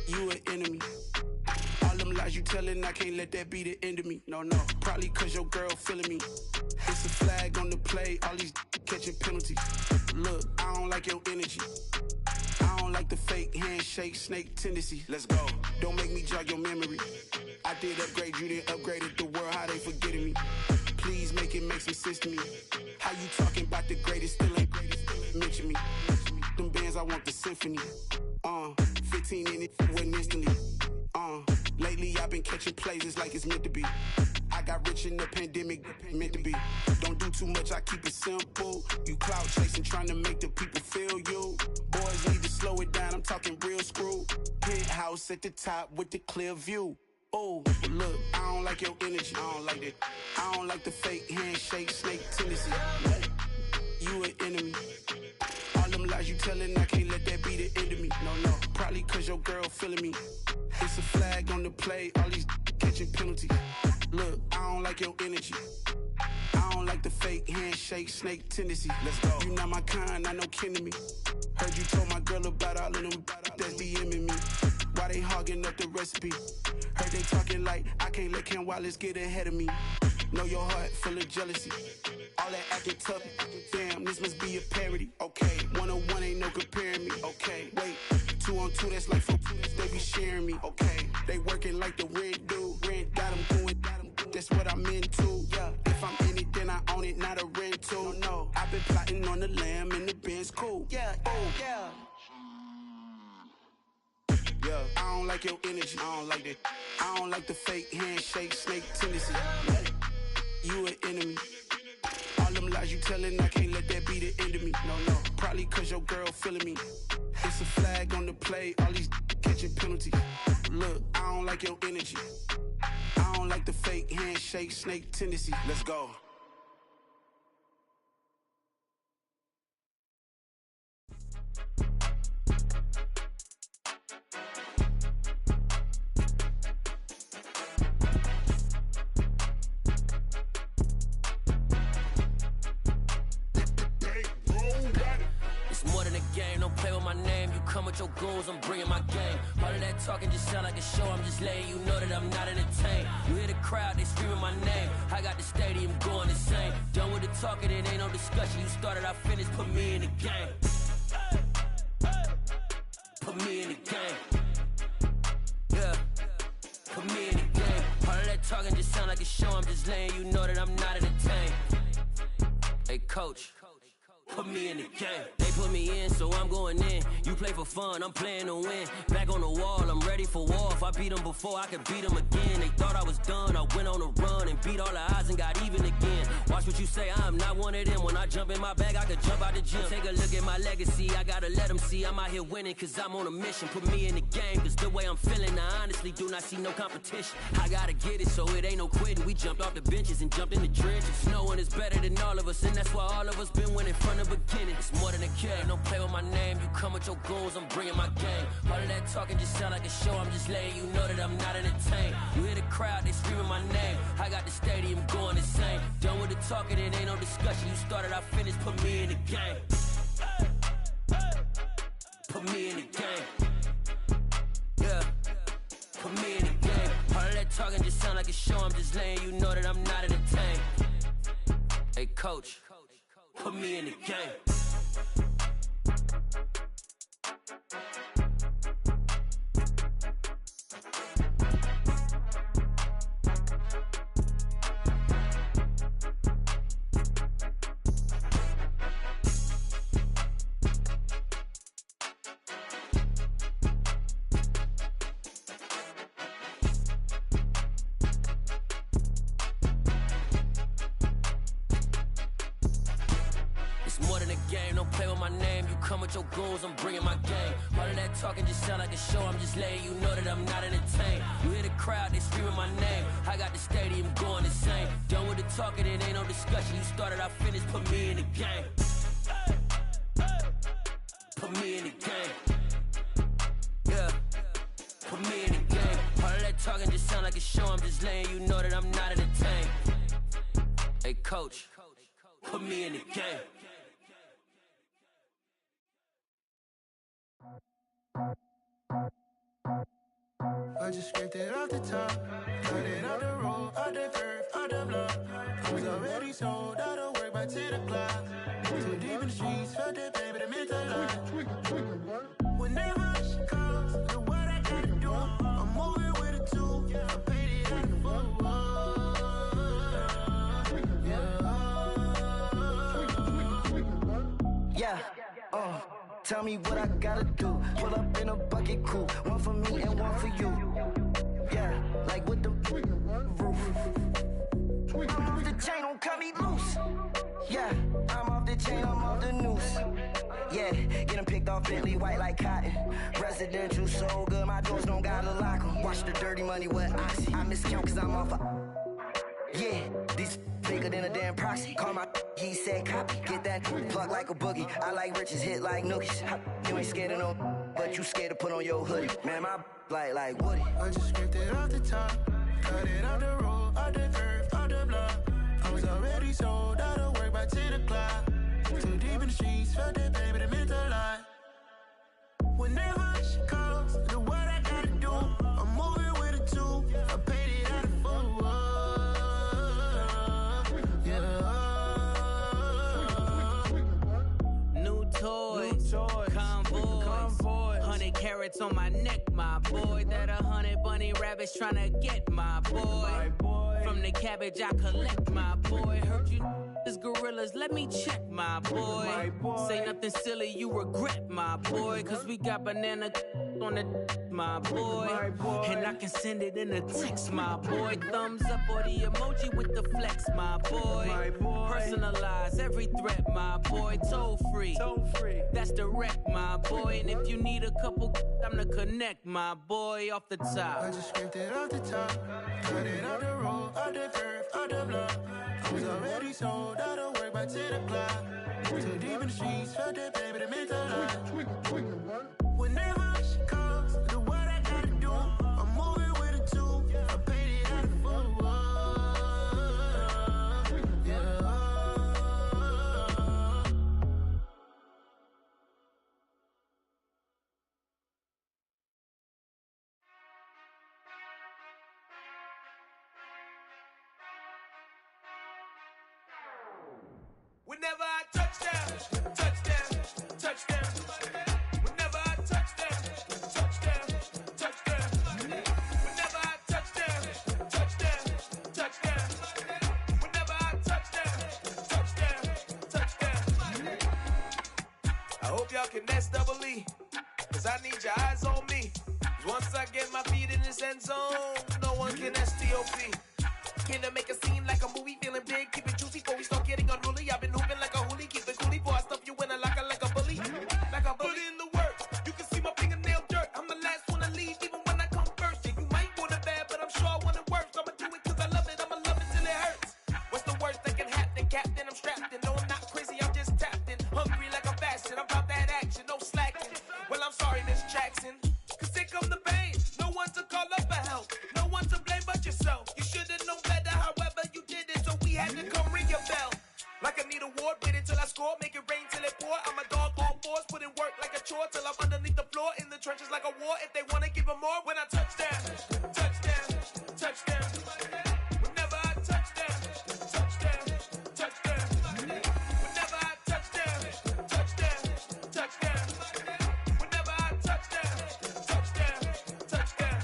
You an enemy. All them lies you telling, I can't let that be the end of me. No, probably cause your girl feeling me. It's a flag on the play, all these catching penalties. Look, I don't like your energy. I don't like the fake handshake, snake tendency. Let's go. Don't make me jog your memory. I did upgrade, you didn't upgrade it. The world, how they forgetting me. Please make it make some sense to me. How you talking about the greatest, still ain't greatest, mention me. Them bands, I want the symphony. 15 in it, wasn't instantly. Lately I've been catching plays, it's like it's meant to be. I got rich in the pandemic, meant to be. Don't do too much, I keep it simple. You clout chasing, trying to make the people feel you. Boys need to slow it down, I'm talking real screw. Penthouse at the top with the clear view. Oh, look, I don't like your energy, I don't like that. I don't like the fake handshake, snake tendency. You an enemy. All them lies you telling, I can't let that be the end of me. No, probably cause your girl feeling me. It's a flag on the play, all these catching penalties. Look, I don't like your energy. I don't like the fake handshake, snake tendency. Let's go. You not my kind, I know kin to me. Heard you told my girl about all of them that's DMing me. Why they hogging up the recipe? Heard they talking like I can't let Ken Wallace get ahead of me. Know your heart full of jealousy. All that acting tough. Damn, this must be a parody. Okay, 101 ain't no comparing me. Okay, wait, 2 on 2 that's like 4 they be sharing me. Okay, they working like the rent do. Rent got them doing. That's what I'm into. Yeah, if I'm in it, then I own it, not a rental. No, I've been plotting on the lamb and the Benz cool. Yeah, oh yeah. Yeah, I don't like your energy, I don't like that. I don't like the fake handshake, snake tendency. You an enemy. All them lies you telling, I can't let that be the end of me. No, probably cause your girl feeling me. It's a flag on the play, all these catching penalties. Look, I don't like your energy. I don't like the fake handshake, snake tendency. Let's go. Come with your goons, I'm bringing my game. All of that talking just sound like a show. I'm just letting you know that I'm not entertained. You hear the crowd, they screaming my name. I got the stadium going insane. Done with the talking, it ain't no discussion. You started, I finished, put me in the game. Put me in the game. Yeah, put me in the game. All of that talking just sound like a show. I'm just letting you know that I'm not entertained. Hey, coach. Put me in the game. They put me in, so I'm going in. You play for fun, I'm playing to win. Back on the wall, I'm ready for war. If I beat them before, I could beat them again. They thought I was done, I went on a run and beat all the odds and got even again. Watch what you say, I'm not one of them. When I jump in my bag, I could jump out the gym. Take a look at my legacy, I gotta let them see I'm out here winning, cause I'm on a mission. Put me in the game, cause the way I'm feeling, I honestly do not see no competition. I gotta get it, so it ain't no quitting. We jumped off the benches and jumped in the trenches. No one is better than all of us, and that's why all of us been winning from the beginning. It's more than a game, don't play with my name. You come with your goons, I'm bringing my game. All of that talking just sound like a show. I'm just letting you know that I'm not entertained. You hear the crowd, they screaming my name. I got the stadium going insane. Done with the talking, it ain't no discussion. You started, I finished, put me in the game. Put me in the game. Yeah, put me in the game. All of that talking just sound like a show. I'm just letting you know that I'm not entertained. Hey, coach, put me in the game. Your goons, I'm bringing my game. All of that talking just sound like a show. I'm just letting you know that I'm not entertained. You hear the crowd, they screaming my name. I got the stadium going insane. Done with the talking, it ain't no discussion. You started, I finished, put me in the game. Put me in the game. Yeah, put me in the game. All of that talking just sound like a show. I'm just letting you know that I'm not entertained. Hey, coach, put me in the game. I just scraped it off the top, cut it out the road, out the curve, out the block. I was already sold out of work by 10 o'clock. Too deep in the streets, felt that pain, but it meant a lot. Whenever she calls, look what I gotta do. I'm moving with a two, I paid it out the full. Yeah, tell me what I gotta do. Pull up in a bucket crew, one for me and one for you. Yeah, like with the roof. I'm off the chain, don't cut me loose. Yeah, I'm off the chain, I'm off the noose. Yeah, get them picked off Bentley, white like cotton. Residential, so good, my doors don't gotta lock them. Watch the dirty money with Oxy. I miscount cause I'm off a... Yeah, these bigger than a damn proxy. Call my he said copy. Get that plug like a boogie. I like riches, hit like nookies. You ain't scared of no, but you scared to put on your hoodie. Man, my like Woody. I just scraped it off the top, cut it out the road, out the curve, out the block. I was already sold out of work by 10 o'clock. Too deep in the streets, felt that pain, but it meant a lot. Whenever she calls, look what I gotta do. I'm moving with a two, I paid it out of full. Convoy, 100 carats on my neck, my boy. That 100 bunny rabbits tryna get my boy. From the cabbage I collect, my boy. Heard you is gorillas, let me check, my boy. Say nothing silly, you regret, my boy. Cause we got banana on the my boy. And I can send it in a text, my boy. Thumbs up or the emoji with the flex, my boy. Personalize every threat, my boy. Toll free, that's direct, my boy. And if you need a couple, I'm to connect, my boy, off the top. I just scraped it off the top, cut it out the road, out the curve, out the block. I was already sold out of work by 10 o'clock. Too deep in the streets, felt that pain, but it meant a lot. Whenever she calls, look what I gotta do. I'm moving with a two, I paid it out of full. Whenever I touch down, touchdown, touchdown. Whenever I touch down, touchdown, touchdown. Whenever I touch down, touchdown, touchdown. Whenever I touch down, touchdown, touchdown. I hope y'all can SEE, cause I need your eyes on me. Cause once I get my feet in this end zone, no one can STOP. Can I make a scene like a movie, feeling big, keep it juicy before we start getting unruly. I've been hooping like a hoolie, keep it coolie before I stuff you in a locker like a bully. Like a bully. Put in the work, you can see my fingernail dirt. I'm the last one to leave, even when I come first. Yeah, you might want it bad, but I'm sure I want it worse. I'ma do it cause I love it, I'ma love it till it hurts. What's the worst that can happen, Captain? I'm strapped in, no I'm not crazy, I'm just tapped in. Hungry like I'm fasting, I'm about that action, no slacking. Well, I'm sorry, Miss Jackson, cause here come the pain. No one to call up for help, no one to blame but yourself. You should've known better, however you did it, so we had to come ring your bell. Like I need a award, wait until I score, make it rain till it pour. I'm a dog on fours, put in work like a chore till I'm underneath the floor, in the trenches like a war. If they wanna give them more, when I touch down, touchdown, touchdown. Whenever I touchdown, touchdown, touchdown. Whenever I touchdown, touchdown, touchdown. Whenever I touchdown, touchdown, touchdown.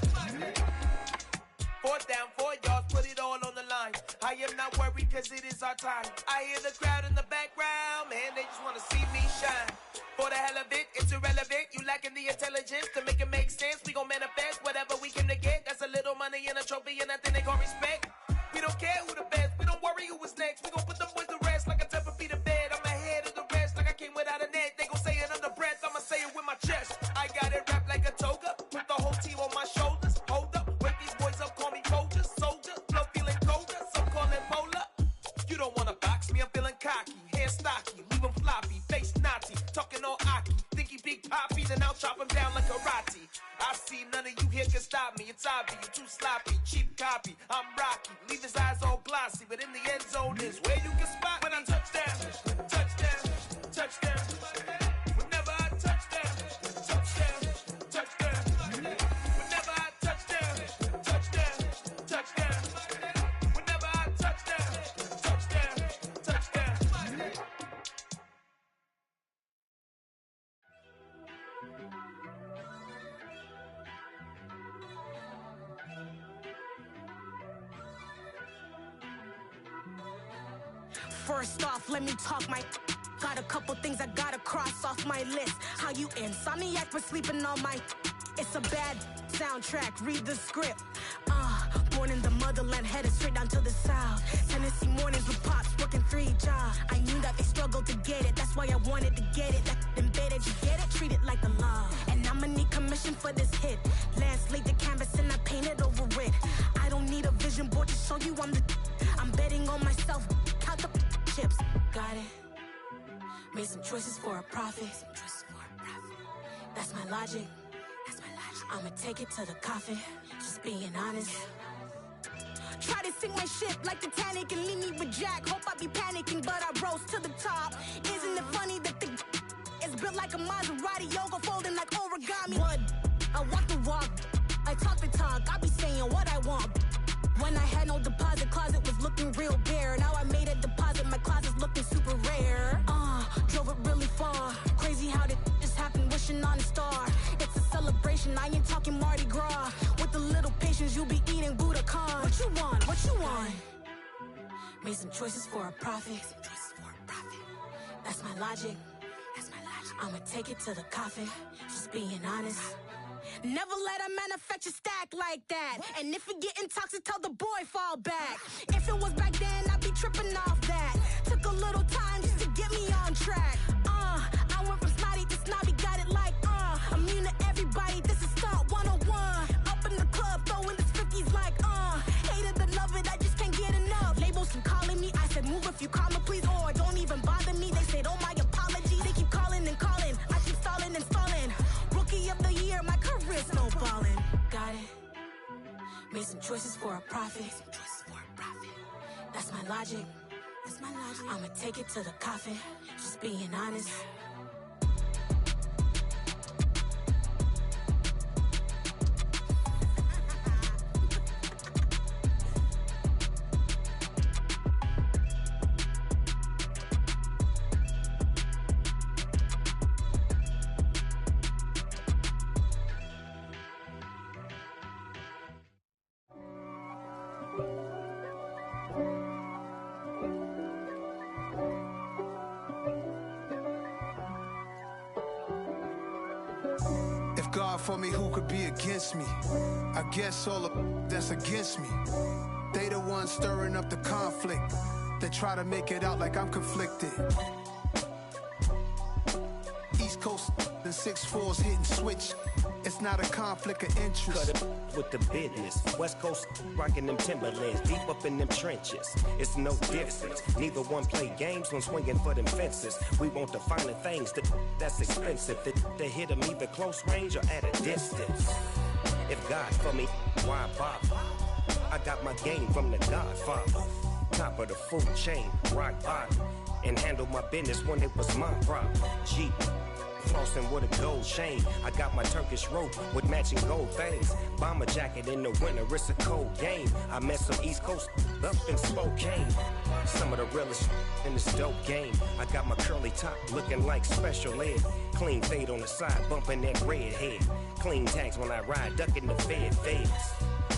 4th down, 4 yards, put it all on the line. I am not worried cause it is our time. I hear the crowd in the background, man, they just wanna see me shine. For the hell of it, it's irrelevant. You lacking the intelligence to make it make sense. We gon' manifest whatever we came to get. That's a little money and a trophy and nothing they gon' respect. We don't care who the best, we don't worry who was next. We gon' put them boys to rest like a Tempur-Pedic bed. I'm ahead of the rest like I came without a net. They gon' say it under breath, I'ma say it with my chest. I got it wrapped like a toga, put the whole team on my shoulders. Hold up, wake these boys up, call me Folger, soldier. Flow feeling colder, some call it polar. You don't wanna box me, I'm feeling cocky. Hair stocky, leave him floppy, face naughty. Talking all aki, think he big poppy, then I'll chop him down like karate. I see none of you here can stop me. It's obvious, you too sloppy, cheap copy. I'm Rocky, leave his eyes all glossy, but in the end zone is where you can spot when I touchdown, touchdown, touchdown. Whenever I touchdown, touchdown, touchdown. Whenever I touchdown, touchdown, touchdown. Whenever I touchdown, touchdown, touchdown. First off, let me talk my. Got a couple things I gotta cross off my list. How you insomniac for sleeping on my. It's a bad soundtrack, read the script. Born in the motherland, headed straight down to the south. Tennessee mornings with pops, working 3 jobs. I knew that they struggled to get it, that's why I wanted to get it. That embedded, you get it, treat it like the law. And I'ma need commission for this hit. Lance laid the canvas and I painted over it. I don't need a vision board to show you I'm betting on myself, count the chips. Got it. Made some choices for a profit. That's my logic. I'ma take it to the coffin. Just being honest. Try to sink my ship like Titanic and leave me with Jack. Hope I be panicking, but I rose to the top. Isn't it funny that the is built like a Maserati, yoga folding like origami? What? I walk the walk, I talk the talk. I be saying what I want. When I had no deposit, closet was looking real bare. Now I made a deposit, my closet's looking super rare. Drove it really far. Crazy how did just happen, wishing on a star. It's a celebration, I ain't talking Mardi Gras. With a little patience, you'll be eating Budokan. What you want? What you want? Made some choices for a profit. That's my logic. I'ma take it to the coffin. Just being honest. Never let a manufacture stack like that. And if it getting toxic, tell the boy fall back. If it was back then, I'd be tripping off that. Took a little time just to get me on track. I went from snotty to snobby, got it like immune to everybody, this is stunt 101. Up in the club, throwing the 50s like hate it or love it, I just can't get enough. Labels keep calling me, I said move if you call me please, or don't even bother me. They said oh my apologies, they keep calling and calling. I keep stalling and stalling. Rookie of the year, my career snowballing. Got it. Made some choices for a profit. That's my logic. I'ma take it to the coffin. Just being honest. God for me, who could be against me? I guess all of that's against me. They the ones stirring up the conflict. They try to make it out like I'm conflicted. East Coast and 6'4's hitting switch. It's not a conflict of interest. Cut it with the business. West Coast rocking them Timberlands, deep up in them trenches. It's no difference. Neither one play games when swinging for them fences. We want the finer things that's expensive. They hit them either close range or at a distance. If God for me, why bother? I got my game from the Godfather. Top of the food chain, rock bottom. And handle my business when it was my problem. Jeep. flossing with a gold chain. I got my Turkish rope with matching gold things. Bomber jacket in the winter, it's a cold game. I met some East Coast up in Spokane. Some of the realest in this dope game. I got my curly top looking like special ed. Clean fade on the side, bumping that red head. Clean tags when I ride, ducking the feds.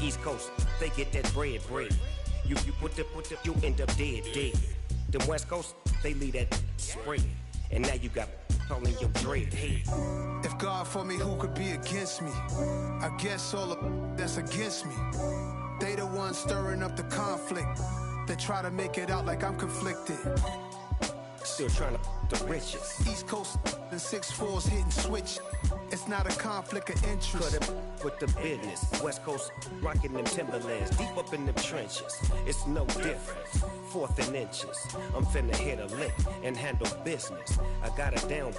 East Coast, they get that bread. You put the, you end up dead. Them West Coast, they leave that spread. And now you got all in your dread head. If God for me, who could be against me? I guess all of that's against me. They the ones stirring up the conflict. They try to make it out like I'm conflicted. Still trying to the riches. East Coast and 6'4s hitting switch. It's not a conflict of interest. Cut it with the business. West Coast rocking them Timberlands. Deep up in them trenches. It's no difference. 4th and inches. I'm finna hit a lick and handle business. I got her down.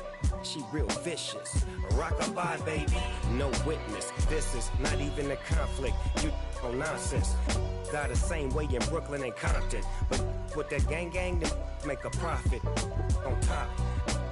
She real vicious. Rockabye, baby. No witness. This is not even a conflict. You on nonsense. Got the same way in Brooklyn and Compton. But with that gang, they make a profit. On top,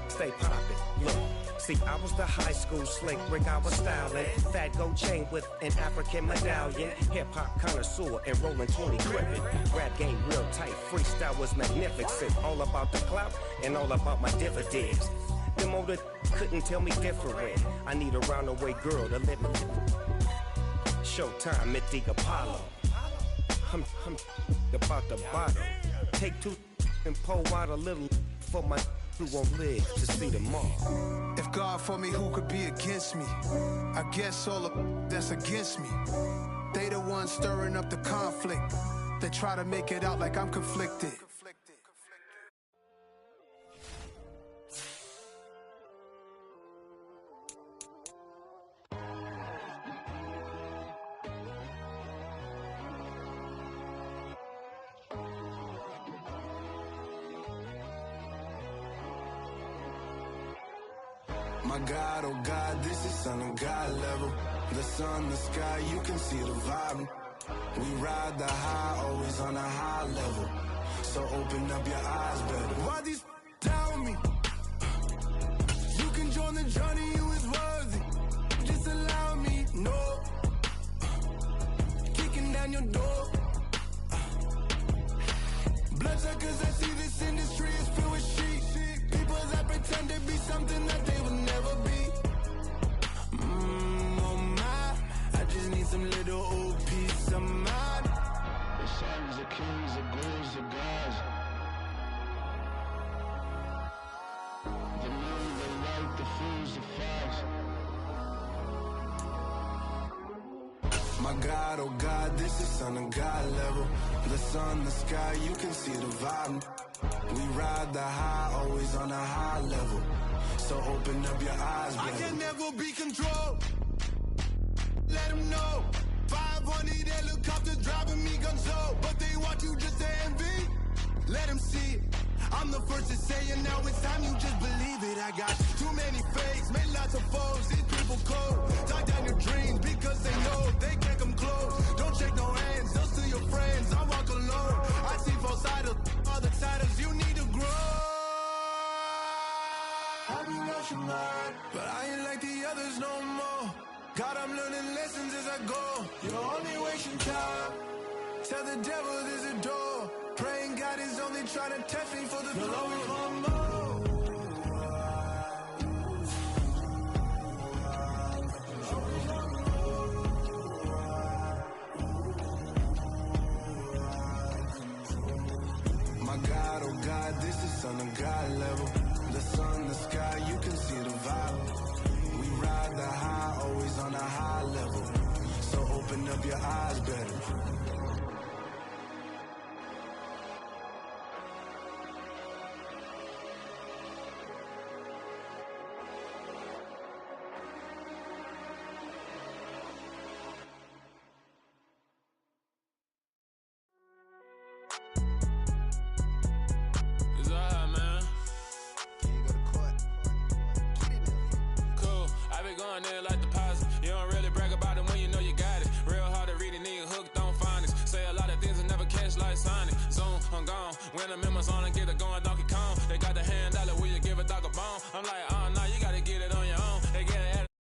stay poppin'. Look, see, I was the high school slick Rick, I was styling. Fat gold chain with an African medallion. Hip-hop connoisseur and rolling 20 gripping. Rap game real tight, freestyle was magnificent. All about the clout and all about my dividends. Them older couldn't tell me different. I need a roundaway girl to let me. Showtime at the Apollo. I'm about the bottle. Take 2 and pour out a little for my who won't live to see tomorrow. If God for me, who could be against me? I guess all of that's against me. They the ones stirring up the conflict. They try to make it out like I'm conflicted. My God, oh God, this is Son of God level. The sun, the sky, you can see the vibe. We ride the high, always on a high level. So open up your eyes, better. Why these tell me? You can join the journey, you is worthy. Just allow me, no. Kicking down your door. Bloodsuckers, I see this industry is filled with sheep. People that pretend to be something that they will never be. Oh my, I just need some little old peace of mind. The sons of kings, the ghouls, the gods. The moon, the light, the fools, the facts. My God, oh God, this is Son of God level. The sun, the sky, you can see the vibe. We ride the high, always on a high level. So open up your eyes, baby. I can never be controlled. Let them know. 500 helicopters driving me gunso. But they want you just to envy. Let them see it. I'm the first to say it, now it's time you just believe it. I got too many fakes, made lots of foes. These people cold. Tie down your dreams because they know they can't come close. Don't shake no hands, those to your friends. I walk alone. I see both sides, other titles. You need to grow. I be rushing hard, but I ain't like the others no more. God, I'm learning lessons as I go. You're only wasting time. Tell the devil there's a door. Praying God is only trying to test me for the glory. You'll always want more. My God, oh God, this is Son of God level. The sun, the sky, you can see the vibe. We ride the high, always on a high level. So open up your eyes better. Like the